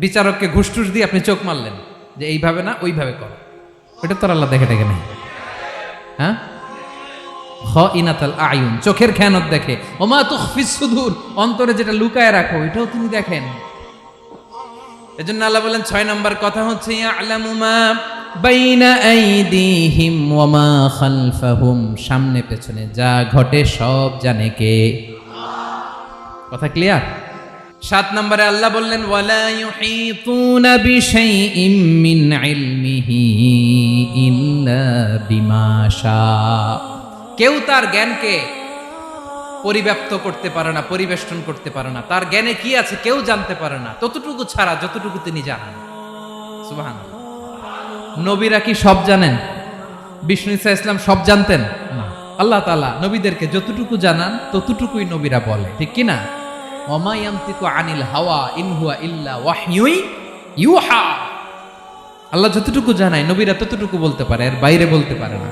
বিচারককে ঘুষ টুস দিয়ে আপনি চোখ মারলেন যে এইভাবে না ওইভাবে কর, ওইটা তো আল্লাহ দেখে দেখে নাই? হ্যাঁ, খাইনাতাল আয়ুন, চোখের খেয়ানত দেখে। ওয়া মা তুখফিস সুদূর, অন্তরে যেটা লুকায় রাখো ওইটাও তিনি দেখেন। এজন্য আল্লাহ বলেন 6 নম্বর কথা হচ্ছে ইয়ালামু মা বাইনা আইদিহিম ওয়া মা খালফাহুম, সামনে পেছনে যা ঘটে সব জানে কে? কথা ক্লিয়ার? 7 নম্বরে আল্লাহ বললেন ওয়ালা ইউহিতুনা বিশাইইম মিন ইলমিহি ইল্লা বিমা শা। কেউ তার জ্ঞানকে পরিব্যাপ্ত করতে পারে না, পরিবেষ্টন করতে পারে না। তার জ্ঞানে কি আছে কেউ জানতে পারে না, ততটুকু ছাড়া যতটুকু তিনি জানেন। সুবহানাল্লাহ। নবীরা কি সব জানেন? বিষ্ণু ঈসা ইসলাম সব জানতেন না। আল্লাহ তাআলা নবীদেরকে যতটুকু জানান ততটুকুই নবীরা বলে, ঠিক কি না? ওয়া মা ইয়ানতিকু আনিল হাওয়া ইন হুয়া ইল্লা ওয়াহয়ুন ইউহা। আল্লাহ যতটুকু জানায় নবীরা ততটুকু বলতে পারে, এর বাইরে বলতে পারে না।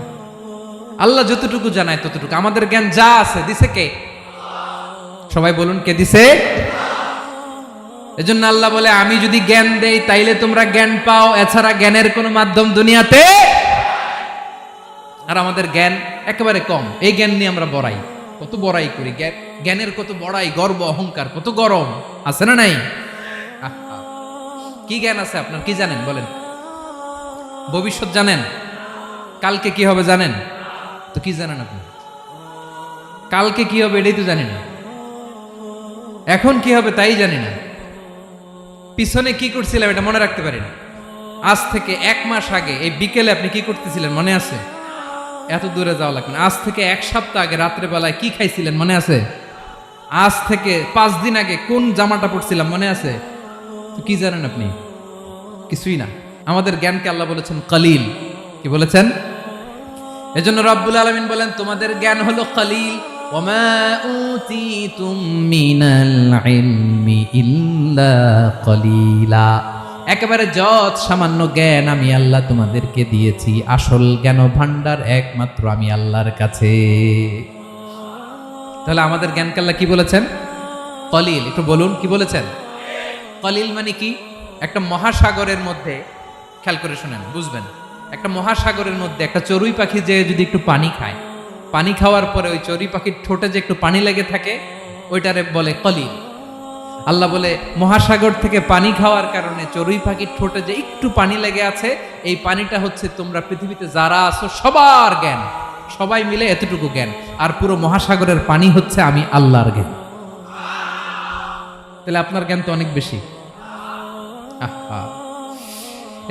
আল্লাহ যতটুকু জানায় ততটুকু। আমাদের জ্ঞান যা আছে দিছে কে? সবাই বলুন, কে দিছে? এজন্য আল্লাহ বলে আমি যদি জ্ঞান দেই তাইলে তোমরা জ্ঞান পাও, এছাড়া জ্ঞানের কোনো মাধ্যম দুনিয়াতে। আর আমাদের জ্ঞান একেবারে কম, এই জ্ঞান নিয়ে আমরা বড়াই, কত বড়াই করি। জ্ঞানের কত বড়াই, গর্ব অহংকার, কত গরম আছে না নাই? কি জ্ঞান আছে আপনার? কি জানেন বলেন? ভবিষ্যৎ জানেন? কালকে কি হবে জানেন? তো কি জানেন আপনি? কালকে কি হবে এটাই তো জানি না, এখন কি হবে তাই জানি না, পিছনে কি করছিলাম এটা মনে রাখতে পারি না। আজ থেকে 1 মাস আগে এই বিকেলে আপনি কি করতেছিলেন মনে আছে? এত দূরে যাওয়া লাগবে না। আজ থেকে 1 সপ্তাহ আগে রাত্রে বেলায় কি খাইছিলেন মনে আছে? আজ থেকে 5 দিন আগে কোন জামাটা পরছিলাম মনে আছে? তো কি জানেন আপনি? কিছুই না। আমাদের জ্ঞানকে আল্লাহ বলেছেন কলিল। কি বলেছেন? এজন্য রব্বুল আলামিন বলেন তোমাদের জ্ঞান হলো কলিল। ওয়ামা উতিতুম মিনাল ইলমি ইল্লা কলিলা। একেবারে যত সামান্য জ্ঞান আমি আল্লাহ তোমাদেরকে দিয়েছি, আসল জ্ঞান ভান্ডার একমাত্র আমি আল্লাহর কাছে। তাহলে আমাদের জ্ঞানকে আল্লাহ কি বলেছেন? কলিল। একটু বলুন কি বলেছেন? কলিল মানে কি? একটা মহাসাগরের মধ্যে, খেয়াল করে শুনেন বুঝবেন, একটা মহাসাগরের মধ্যে একটা চড়ুই পাখি যে যদি একটু পানি খায়, পানি খাওয়ার পরে ওই চড়ুই পাখির ঠোঁটে যে একটু পানি লেগে থাকে ওইটারে বলে কলিল। আল্লাহ বলে মহাসাগর থেকে পানি খাওয়ার কারণে চড়ুই পাখির ঠোঁটে যে একটু পানি লেগে আছে, এই পানিটা হচ্ছে তোমরা পৃথিবীতে যারা আছো সবার জ্ঞান, সবাই মিলে এতটুকু জ্ঞান, আর পুরো মহাসাগরের পানি হচ্ছে আমি আল্লাহর জ্ঞান। তাহলে আপনার জ্ঞান তো অনেক বেশি।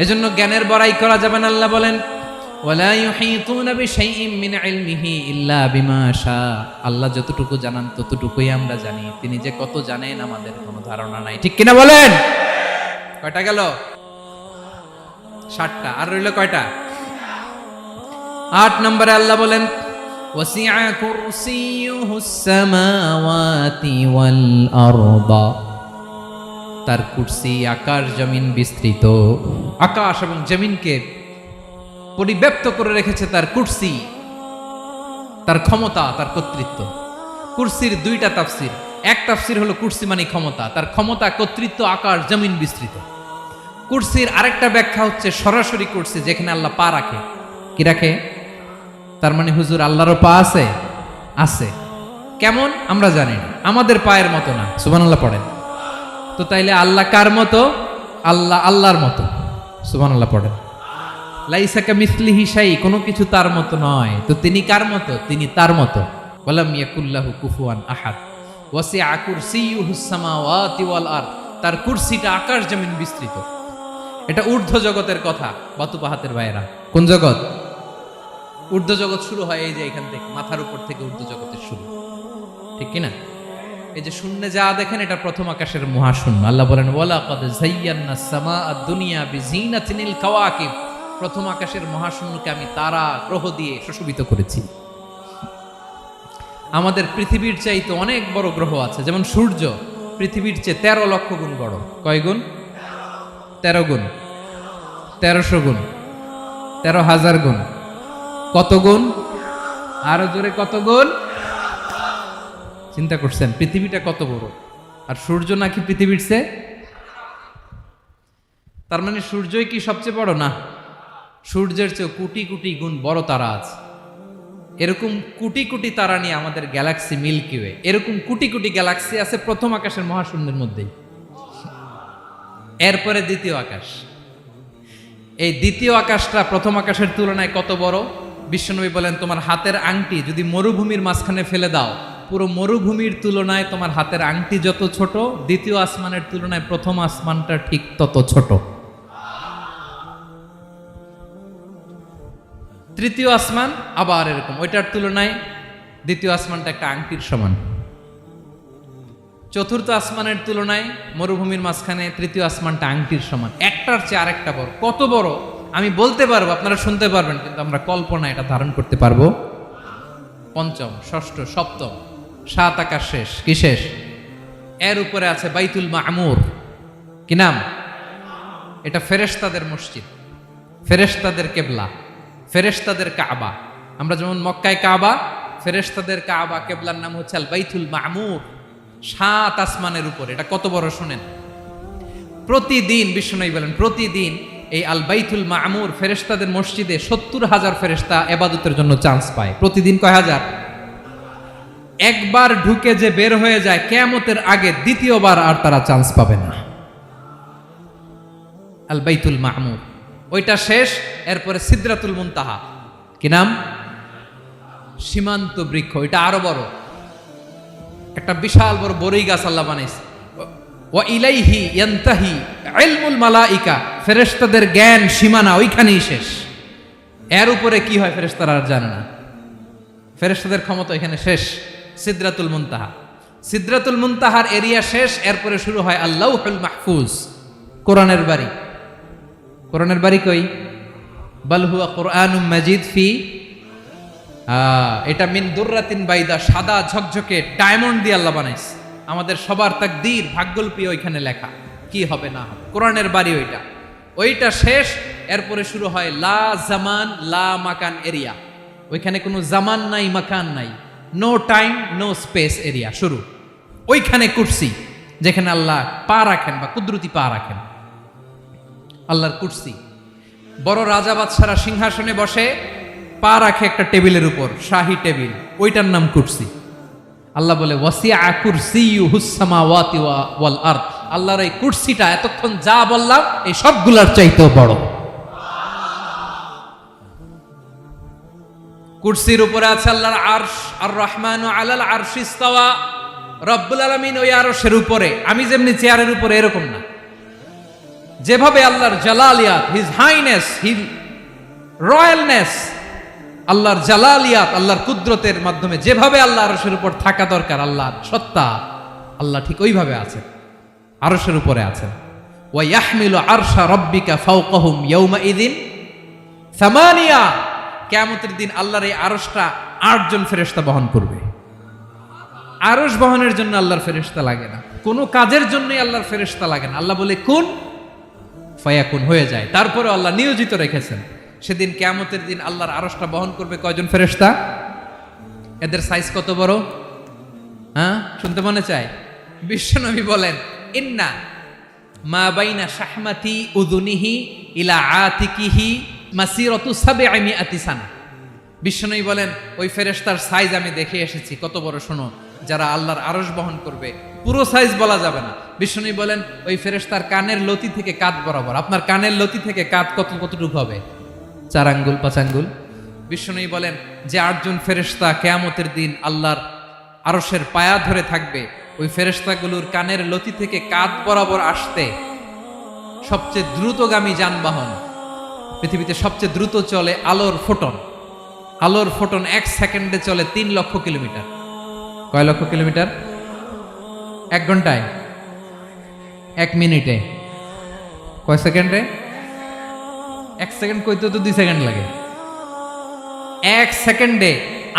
এজন্য জ্ঞানের বড়াই করা যাবে না। আল্লাহ বলেন ওয়ালা ইউহিতুনা বিশাইইম মিন ইলমিহি ইল্লা বিমা শা। আল্লাহ যতটুকু জানান ততটুকুই আমরা জানি, তিনি যে কত জানেন আমাদের কোনো ধারণা নাই, ঠিক কিনা বলেন? কয়টা গেল? 7টা। আর রইল কয়টা? 8 নম্বরে আল্লাহ বলেন ওয়াসিআ কুরসিয়ুহুস সামাওয়াতি ওয়াল আরদা। তার কুরসি আকাশ জমিন বিস্তৃত, আকাশ এবং জমিনকে পরিব্যাপ্ত করে রেখেছে তার কুরসি, তার ক্ষমতা, তার কর্তৃত্ব। কুরসির দুইটা তাফসির। এক তাফসির হলো কুরসি মানে ক্ষমতা, তার ক্ষমতা, কর্তৃত্ব, আকাশ জমিন বিস্তৃত। কুরসির আরেকটা ব্যাখ্যা হচ্ছে সরাসরি কুরসি, যেখানে আল্লাহ পা রাখে। কি রাখে? তার মানে হুজুর আল্লাহরও পা আছে? আছে। কেমন আমরা জানি না, আমাদের পায়ের মতো না। সুবহানাল্লাহ পড়েন তো। তাইলে আল্লাহ কার মতো? আল্লাহ আল্লাহর মতো। সুবহানাল্লাহ পড়েন। লাইসা কামিসলিহি শাই, কোনো কিছু তার মতো নয়। তো তিনি কার মতো? তিনি তার মতো। ওয়ালাম ইয়াকুল্লাহু কুফুয়ান আহাদ। ওয়াসিআ কুরসিয়ুহুস সামাওয়াতি ওয়াল আরদ, তার কুরসিটা আকাশ জমিন বিস্তৃত। এটা ঊর্ধ্ব জগতের কথা বাতুপাহাতের ভাইয়েরা। কোন জগৎ? ঊর্ধ্ব জগৎ শুরু হয় এই যে এখান থেকে, মাথার উপর থেকে ঊর্ধ্ব জগতের শুরু, ঠিক কিনা? এই যে শূন্যে যা দেখেন এটা প্রথম আকাশের মহাশূন্য। আল্লাহ বলেন ওয়ালাকাদ যায়্যানাস সামাআদ দুনিয়া বিজিনাতিনিল কাওয়াকিব, প্রথম আকাশের মহাশূন্যকে আমি তারা গ্রহ দিয়ে সুশোভিত করেছি। আমাদের পৃথিবীর চাইতে অনেক বড় গ্রহ আছে, যেমন সূর্য পৃথিবীর চেয়ে 13 লক্ষ গুণ বড়। কয় গুণ? 13 গুণ, 1300 গুণ, 13,000 গুণ। কত গুণ? আরো জোরে কত গুণ? চিন্তা করছেন পৃথিবীটা কত বড়, আর সূর্য নাকি পৃথিবীর চেয়ে? তার মানে সূর্যই কি সবচেয়ে বড়? না, সূর্যের চেয়ে কোটি কোটি গুণ বড় তারা আছে। এরকম কোটি কোটি তারা নিয়ে আমাদের গ্যালাক্সি মিল্কি ওয়ে, এরকম কোটি কোটি গ্যালাক্সি আছে প্রথম আকাশের মহাশূন্যের মধ্যেই। এরপরে দ্বিতীয় আকাশ। এই দ্বিতীয় আকাশটা প্রথম আকাশের তুলনায় কত বড়? বিশ্বনবী বলেন তোমার হাতের আংটি যদি মরুভূমির মাঝখানে ফেলে দাও, পুরো মরুভূমির তুলনায় তোমার হাতের আংটি যত ছোট, দ্বিতীয় আসমানের তুলনায় প্রথম আসমানটা ঠিক তত ছোট। তৃতীয় আসমান আবার এরকম, ওইটার তুলনায় দ্বিতীয় আসমানটা একটা আংটির সমান। চতুর্থ আসমানের তুলনায় মরুভূমির মাঝখানে তৃতীয় আসমানটা আংটির সমান। একটার চেয়ে আরেকটা বড়। কত বড় আমি বলতে পারবো, আপনারা শুনতে পারবেন, কিন্তু আমরা কল্পনা এটা ধারণ করতে পারবো? পঞ্চম, ষষ্ঠ, সপ্তম, 7 আকাশ শেষ। কি শেষ? এর উপরে আছে বাইতুল মামুর। কি নাম? এটা ফেরেশতাদের মসজিদ, ফেরেশতাদের কেবলা, ফেরেশতাদের কাবা। আমরা যেমন মক্কায় কাবা, ফেরেশতাদের কাবা কেবলার নাম হচ্ছে আল বাইতুল মামুর। 7 আসমানের উপরে। এটা কত বড় শুনেন। প্রতিদিন বিশ্বনবী বলেন প্রতিদিন এই আল বাইতুল মামুর ফেরেশতাদের মসজিদে 70,000 ফেরেশতা ইবাদতের জন্য চান্স পায়। প্রতিদিন কয় হাজার? একবার ঢুকে যে বের হয়ে যায় কিয়ামতের আগে দ্বিতীয়বার আর তারা চান্স পাবে না। আল বাইতুল মামুর ওইটা শেষ। এরপরে সিদরাতুল মুনতাহা। কি নাম? সীমান্ত বৃক্ষ। এটা আরো বড়, একটা বিশাল বড় বড়ই গাছ আল্লাহ বানাইছে। ওয়া ইলাইহি ইয়ানতাহি ইলমুল মালাইকা, ফেরেশতাদের জ্ঞান সীমানা ওইখানেই শেষ। এর উপরে কি হয় ফেরেশতারা আর জানে না। ফেরেশতাদের ক্ষমতা এখানে শেষ। সিদরাতুল মুনতাহা, সিদরাতুল মুনতাহার এরিয়া শেষ। এরপরে শুরু হয় আল্লাহুল মাহফুজ, কোরআনের বাড়ি। কোরআনের বাড়ি কই? বাল হুয়া কুরআনুম মাজিদ ফি, এটা মিন দুররাতিন বাইদা, সাদা ঝকঝকে ডায়মন্ড দিয়ে আল্লাহ বানাইছে। আমাদের সবার তাকদীর ভাগ্যলিপি ওইখানে লেখা, কি হবে না হবে। কোরআনের বাড়ি ওইটা, ওইটা শেষ। এরপরে শুরু হয় লা জামান লা মাকান এরিয়া। ওইখানে কোনো জামান নাই, মাকান নাই, no time no space area শুরু। ওইখানে কুরসি, যেখানে আল্লাহ পা রাখেন বা কুদরতি পা রাখেন। আল্লাহর কুরসি। বড় রাজা বাদশারা সিংহাসনে বসে পা রাখে একটা টেবিলের উপর, শাহী টেবিল, ওইটার নাম কুরসি। আল্লাহ বলে ওয়াসিআ কুরসিয়ুহুস সামাওয়াতি ওয়াল আরদ, আল্লাহর এই কুরসিটা এতক্ষণ যা বললাম এই সবগুলার চাইতেও বড়। কুরসির উপরে আছে আল্লাহর আরশ। আর রহমানু আলাল আরশি ইস্তাওয়া, রব্বুল আলামিন ওই আরশের উপরে। আমি যেমনি চেয়ারের উপরে এরকম না, যেভাবে আল্লাহর জালালিয়াত, হিজ হাইনেস, হিজ রয়্যালনেস, আল্লাহর জালালিয়াত, আল্লাহর কুদরতের মাধ্যমে যেভাবে আল্লাহ আরশের উপর থাকা দরকার, আল্লাহর সত্তা, আল্লাহ ঠিক ওইভাবে আছেন, আরশের উপরে আছেন। ওয়া ইয়াহমিলু আরশা রাব্বিকা ফাওকাহুম ইয়াউমাইযিন সামানিয়া, কিয়ামতের দিন আল্লাহর এই আরশটা 8 জন ফেরেশতা বহন করবে। আরশ বহনের জন্য আল্লাহর ফেরেশতা লাগে না, কোনো কাজের জন্যই আল্লাহর ফেরেশতা লাগে না। আল্লাহ বলে কুন ফায়াকুন, হয়ে যায়। তারপরে আল্লাহ নিয়োজিত রেখেছেন। সেদিন কিয়ামতের দিন আল্লাহর আরশটা বহন করবে কয়জন ফেরেশতা? এদের সাইজ কত বড়? হ্যাঁ, শুনতে মনে চায়? বিশ্বনবী বলেন, ইন্না মা বাইনা শাহমাতি উযুনিহি ইলা আতিকিহি মাসিরাতু 700 সানা। বিশ্বনবী বলেন, ওই ফেরেশতার সাইজ আমি দেখে এসেছি কত বড়, শোনো, যারা আল্লাহর আরশ বহন করবে, পুরো সাইজ বলা যাবে না। বিশ্বনবী বলেন, ওই ফেরেশতার কানের লতি থেকে কাঁধ বরাবর। আপনার কানের লতি থেকে কাঁধ কতটুকু হবে? 4 আঙ্গুল 5 আঙ্গুল। বিশ্বনবী বলেন, যে 8 জন ফেরেশতা কিয়ামতের দিন আল্লাহর আরশের পায়া ধরে থাকবে, ওই ফেরেশতাগুলোর কানের লতি থেকে কাঁধ বরাবর আসতে সবচেয়ে দ্রুতগামী যানবাহন, পৃথিবীতে সবচেয়ে দ্রুত চলে আলোর ফোটন। আলোর ফোটন 1 সেকেন্ডে চলে 3 লক্ষ কিলোমিটার। কয় লক্ষ কিলোমিটার? 1 ঘন্টায়? 1 মিনিটে? কয় সেকেন্ডে? 1 সেকেন্ড কইতে তো 2 সেকেন্ড লাগে। 1 সেকেন্ডে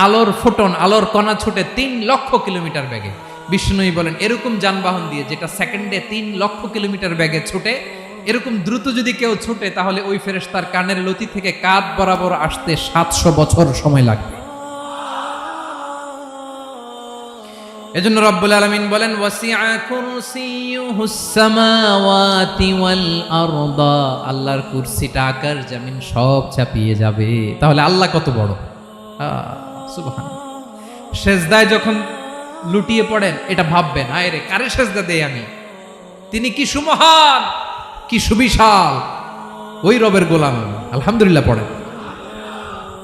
আলোর ফোটন, আলোর কণা ছুটে 3 লক্ষ কিলোমিটার বেগে। বিষ্ণুই বলেন, এরকম যানবাহন দিয়ে যেটা সেকেন্ডে 3 লক্ষ কিলোমিটার বেগে ছুটে, এরকম দ্রুত যদি কেউ ছুটে, তাহলে ওই ফেরেশতার কানের লতি থেকে কাঁধ বরাবর আসতে 700 বছর সময় লাগবে। এজন্য রব্বুল আলামিন বলেন, ওয়াসিআ কুরসিয়ুহুস সামাওয়াতি ওয়াল আরদা, আল্লাহর কুরসিটা আকাশ জমিন সব চাপিয়ে যাবে। তাহলে আল্লাহ কত বড়! সুবহানাল্লাহ। সেজদায় যখন লুটিয়ে পড়েন, এটা ভাববেন, আয় রে, কারে সেজদা দেই আমি? তিনি কি সুমহান, কি সুবিশাল, ওই রবের গোলাম আমি। আলহামদুলিল্লাহ পড়েন।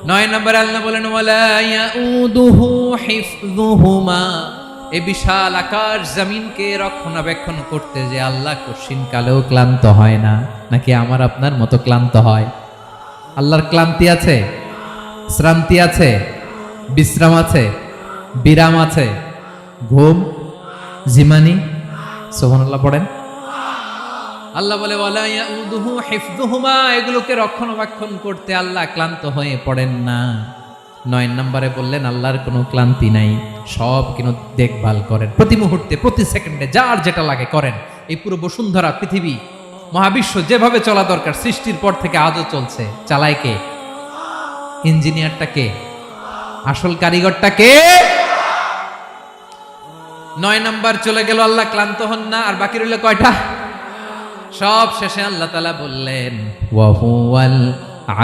9 নম্বরে আল্লাহ বলেন, ওয়ালা ইয়াউদুহু হিফযুহুমা, এই বিশাল আকাশ জমিনকে রক্ষণাবেক্ষণ করতে যে আল্লাহ কঠিন কালেও ক্লান্ত হয় না। নাকি আমার আপনার মতো ক্লান্ত হয়? আল্লাহর ক্লান্তি আছে? শ্রান্তি আছে? বিশ্রাম আছে? বিরাম আছে? ঘুম, জিমানি? সুবহানাল্লাহ পড়েন। আল্লাহ বলে, ওয়ালা ইয়াউদুহু হিফযুহুমা, এগুলোকে রক্ষণাবেক্ষণ করতে আল্লাহ ক্লান্ত হয়ে পড়েন না। 9 নম্বরে বললেন, আল্লাহর কোনো ক্লান্তি নাই, সব কিন্তু দেখভাল করেন, প্রতি মুহূর্তে প্রতি সেকেন্ডে যার যেটা লাগে করেন। এই পুরো বসুন্ধরা, পৃথিবী, মহাবিশ্ব যেভাবে চলা দরকার সৃষ্টির পর থেকে আজও চলছে। চালায় কে? ইঞ্জিনিয়ারটা কে? আসল কারিগরটা কে? 9 নাম্বার চলে গেল, আল্লাহ ক্লান্ত হন না। আর বাকি রইল কয়টা? সব শেষে আল্লাহ তাআলা বললেন, ওয়া হুয়াল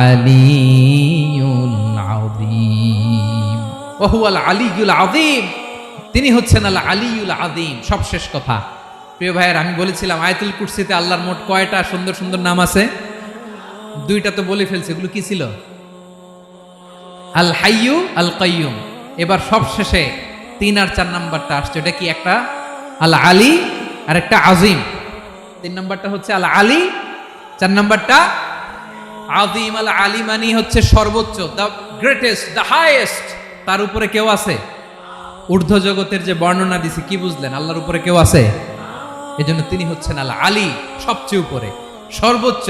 আলিয়ুল আযীম, ওয়া হুয়াল আলিয়ুল আযীম, তিনি হচ্ছেন আল আলিয়ুল আযীম। সব শেষ কথা। প্রিয় ভাইয়ের, আমি বলেছিলাম আয়াতুল কুরসিতে আল্লাহর মোট কয়টা সুন্দর সুন্দর নাম আছে? 2টা তো বলে ফেলছে। এগুলো কি ছিল? আল হাইয়ু, আল কাইয়ুম। এবার সব শেষে 3 আর 4 নাম্বারটা আসছে। এটা কি? একটা আল আলী আর একটা আজিম। 3 নাম্বারটা হচ্ছে আল আলী, 4 নাম্বারটা আযীম। আল আলী মানে হচ্ছে সর্বোচ্চ, দ্য গ্রেটেস্ট, দ্য হাইয়েস্ট। তার উপরে কেউ আছে? ঊর্ধ্ব জগতের যে বর্ণনা দিছি, কি বুঝলেন? আল্লাহর উপরে কেউ আছে? এজন্য তিনি হচ্ছেন আল আলী, সবচেয়ে উপরে, সর্বোচ্চ,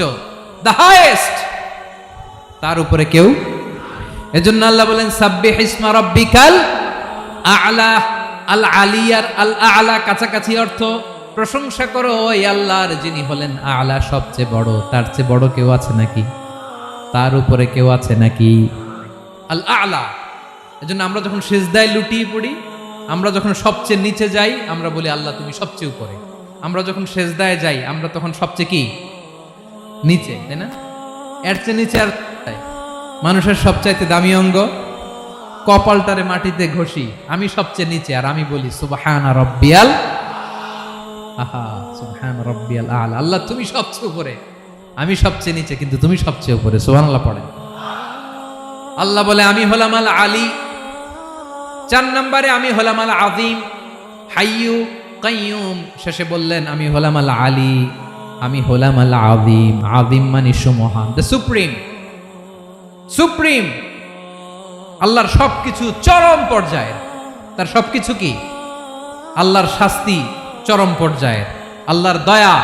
দ্য হাইয়েস্ট। তার উপরে কেউ। এজন্য আল্লাহ বলেন, সাব্বিহ ইসমা রাব্বিকাল আ'লা। আল আলিয়ার আল আ'লা কাছাকাছি অর্থ, প্রশংসা করো ওই আল্লাহর যিনি হলেন আ'লা, সবচেয়ে বড়। তার চেয়ে বড় কেউ আছে নাকি? তার উপরে কেউ আছে নাকি? আল আ'লা। এজন্য আমরা যখন সিজদায় লুটিয়ে পড়ি, আমরা যখন সবচেয়ে নিচে যাই, আমরা বলি আল্লাহ তুমি সবচেয়ে উপরে। আমরা যখন সিজদায় যাই, আমরা তখন সবচেয়ে কি? নিচে, তাই না? এর চেয়ে নিচে আর মানুষের সবচাইতে দামি অঙ্গ, কপালটারে মাটিতে ঘষি, আমি সবচেয়ে নিচে, আর আমি বলি সুবহানা রাব্বিয়াল আহা, সুবহানা রাব্বিয়াল আ'লা। আল্লাহ তুমি সবচেয়ে উপরে, আমি সবচেয়ে নিচে, কিন্তু তুমি সবচেয়ে উপরে। সুবহানাল্লাহ পড়েন। আল্লাহ বলে, আমি হলাম আল আলী। 4 নম্বরে আমি হলাম আল আযীম, হাইয়ু কাইয়ুম। শেষে বললেন, আমি হলাম আল আলী, আমি হলাম আল আযীম। আযীম মানে সুমহান, দ্য সুপ্রিম। সুপ্রিম। আল্লাহর সবকিছু চরম পর্যায়ের। তার সবকিছু কি? আল্লাহর শাস্তি চরম পর্যায়ের, আল্লাহর দয়া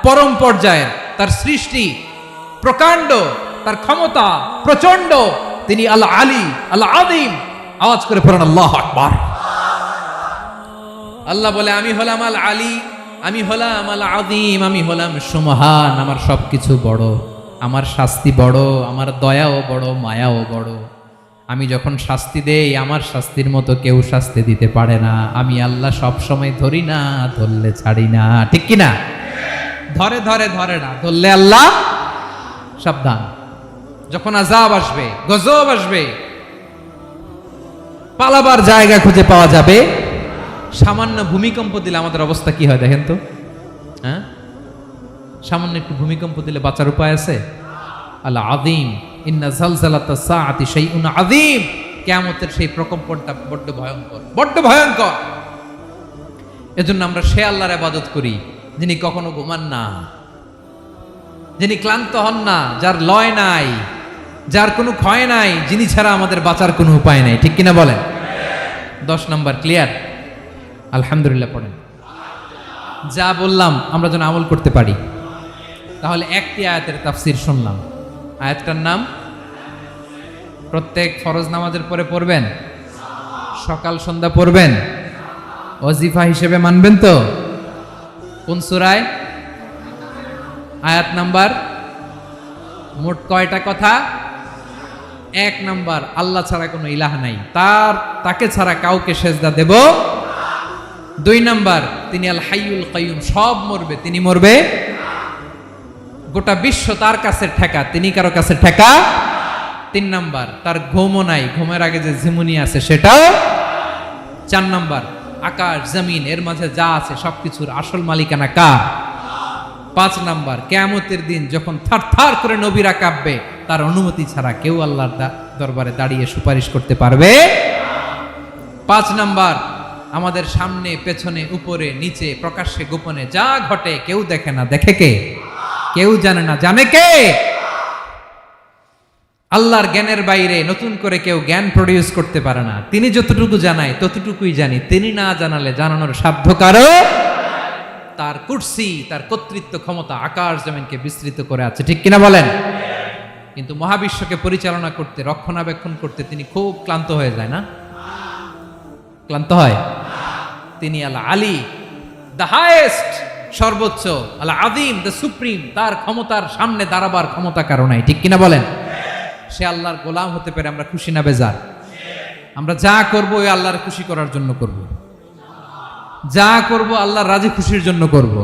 পরম পর্যায়ের, তার সৃষ্টি প্রকাণ্ড, তার ক্ষমতা প্রচন্ড। তিনি আল আলী, আল আযীম। আওয়াজ করে পড়েন আল্লাহু আকবার। আল্লাহ বলে, আমি হলাম আল আলী, আমি হলাম আল আযীম, আমি হলাম সুমহান। আমার সবকিছু বড়, আমার শাস্তি বড়, আমার দয়াও বড়, মায়াও বড়। আমি যখন শাস্তি দেই আমার শাস্তির মতো কেউ শাস্তি দিতে পারে না। আমি আল্লাহ সব সময় ধরি না, ধরলে ছাড়ি না। ঠিক কি না? ধরে ধরে ধরে না, ধরলে আল্লাহ সাবধান। যখন আযাব আসবে, গজব আসবে, পালাবার জায়গা খুঁজে পাওয়া যাবে। সামান্য ভূমিকম্প দিলে আমাদের অবস্থা কি হয় দেখেন তো। হ্যাঁ, সামান্য একটু ভূমিকম্প দিলে বাঁচার উপায় আছে? আল আযীম ইন্না যালজালাতাস সাআতি শাইউন আযীম। কিয়ামতের সেই প্রকম্পনটা বড্ড ভয়ঙ্কর, বড্ড ভয়ঙ্কর। এজন্য আমরা সে আল্লাহর ইবাদত করি যিনি কখনো ঘুমান না, যিনি ক্লান্ত হন না, যার লয় নাই, যার কোনো ক্ষয় নাই, যিনি ছাড়া আমাদের বাঁচার কোনো উপায় নাই। ঠিক কিনা বলেন? 10 নম্বর ক্লিয়ার? আলহামদুলিল্লাহ পড়েন। যা বললাম আমরা যেন আমল করতে পারি। তাহলে একটি আয়াতের তাফসীর শুনলাম। আয়াতটার নাম প্রত্যেক ফরজ নামাজের পরে পড়বেন, সকাল সন্ধ্যা পড়বেন, ওয়াজিফা হিসেবে মানবেন তো? কোন সূরায়? আয়াত নাম্বার? মোট কয়টা কথা? 1 নাম্বার, আল্লাহ ছাড়া কোনো ইলাহ নাই, তাকে ছাড়া কাউকে সেজদা দেব। 2 নাম্বার, তিনি আল হাইয়ুল কাইয়ুম, সব মরবে, তিনি মরবে। গোটা বিশ্ব তার কাছে ঠেকা, তিনি কারো কাছে ঠেকা। 3 নাম্বার, তার ঘুমও নাই, ঘুমের আগে যে ঝিমুনি আছে সেটাও। 4 নাম্বার, আকাশ জমিন এর মাঝে যা আছে সবকিছুর আসল মালিকানা কার? 5 নাম্বার, কিয়ামতের দিন যখন থারথার করে নবীরা কাঁপবে, তার অনুমতি ছাড়া কেউ আল্লাহর দরবারে দাঁড়িয়ে সুপারিশ করতে পারবে। 5 নাম্বার, আমাদের সামনে পেছনে উপরে নিচে প্রকাশ্যে গোপনে যা ঘটে কেউ দেখে না, দেখে কে? কেউ জানে না, জানে কে? আল্লাহর জ্ঞানের বাইরে নতুন করে কেউ জ্ঞান প্রডিউস করতে পারে না। তিনি যতটুকু জানায় ততটুকুই জানি, তিনি না জানালে জানানোর সাধ্য কারো। তার কুরসি, তার কর্তৃত্ব ক্ষমতা আকাশ জমিনকে বিস্তৃত করে আছে। ঠিক কিনা বলেন? কিন্তু মহাবিশ্বকে পরিচালনা করতে, রক্ষণাবেক্ষণ করতে তিনি খুব ক্লান্ত হয়ে যায় না? ক্লান্ত হয়? তিনি আল আলী, দ্য হাইয়েস্ট, সর্বোচ্চ, আল আযীম, দ্য সুপ্রিম, তার ক্ষমতার সামনে দাঁড়াবার ক্ষমতা কারো নাই। ঠিক কিনা বলেন? সে আল্লাহর গোলাম হতে পেরে আমরা খুশি না বেজার? আমরা যা করব ওই আল্লাহর খুশি করার জন্য করব, যা করব আল্লাহর রাজি খুশির জন্য করব।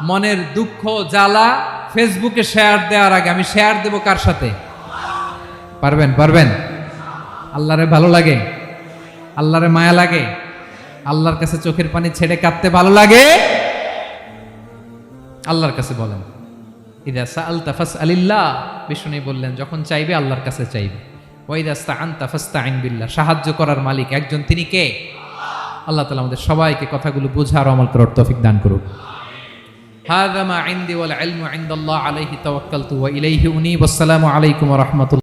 মনের দুঃখ জ্বালা ফেসবুকে শেয়ার দেওয়ার আগে আমি শেয়ার দেব কার সাথে? পারবেন? পারবেন? আল্লাহরে ভালো লাগে, আল্লাহরে মায়া লাগে, আল্লাহর কাছে চোখের পানি ছেড়ে কাঁদতে ভালো লাগে? আল্লাহর কাছে বলেন, ইদা সাআলতা ফাসআলিল্লাহ। বিষ্ণু বললেন যখন চাইবে আল্লাহর কাছে চাইবে। ওয়া ইদা ইসতাআনতা ফাসতাইন বিল্লাহ। সাহায্য করার মালিক একজন, তিনি কে? আল্লাহ তাআলা আমাদের সবাইকে কথাগুলো বুঝার আমল করার তৌফিক দান করুন। হাযা মা ইনদি ওয়াল ইলমু ইনদাল্লাহ আলাইহি তাওয়াক্কালতু ওয়া ইলাইহি উনীব। আসসালামু আলাইকুম ওয়া রাহমাতুল্লাহ।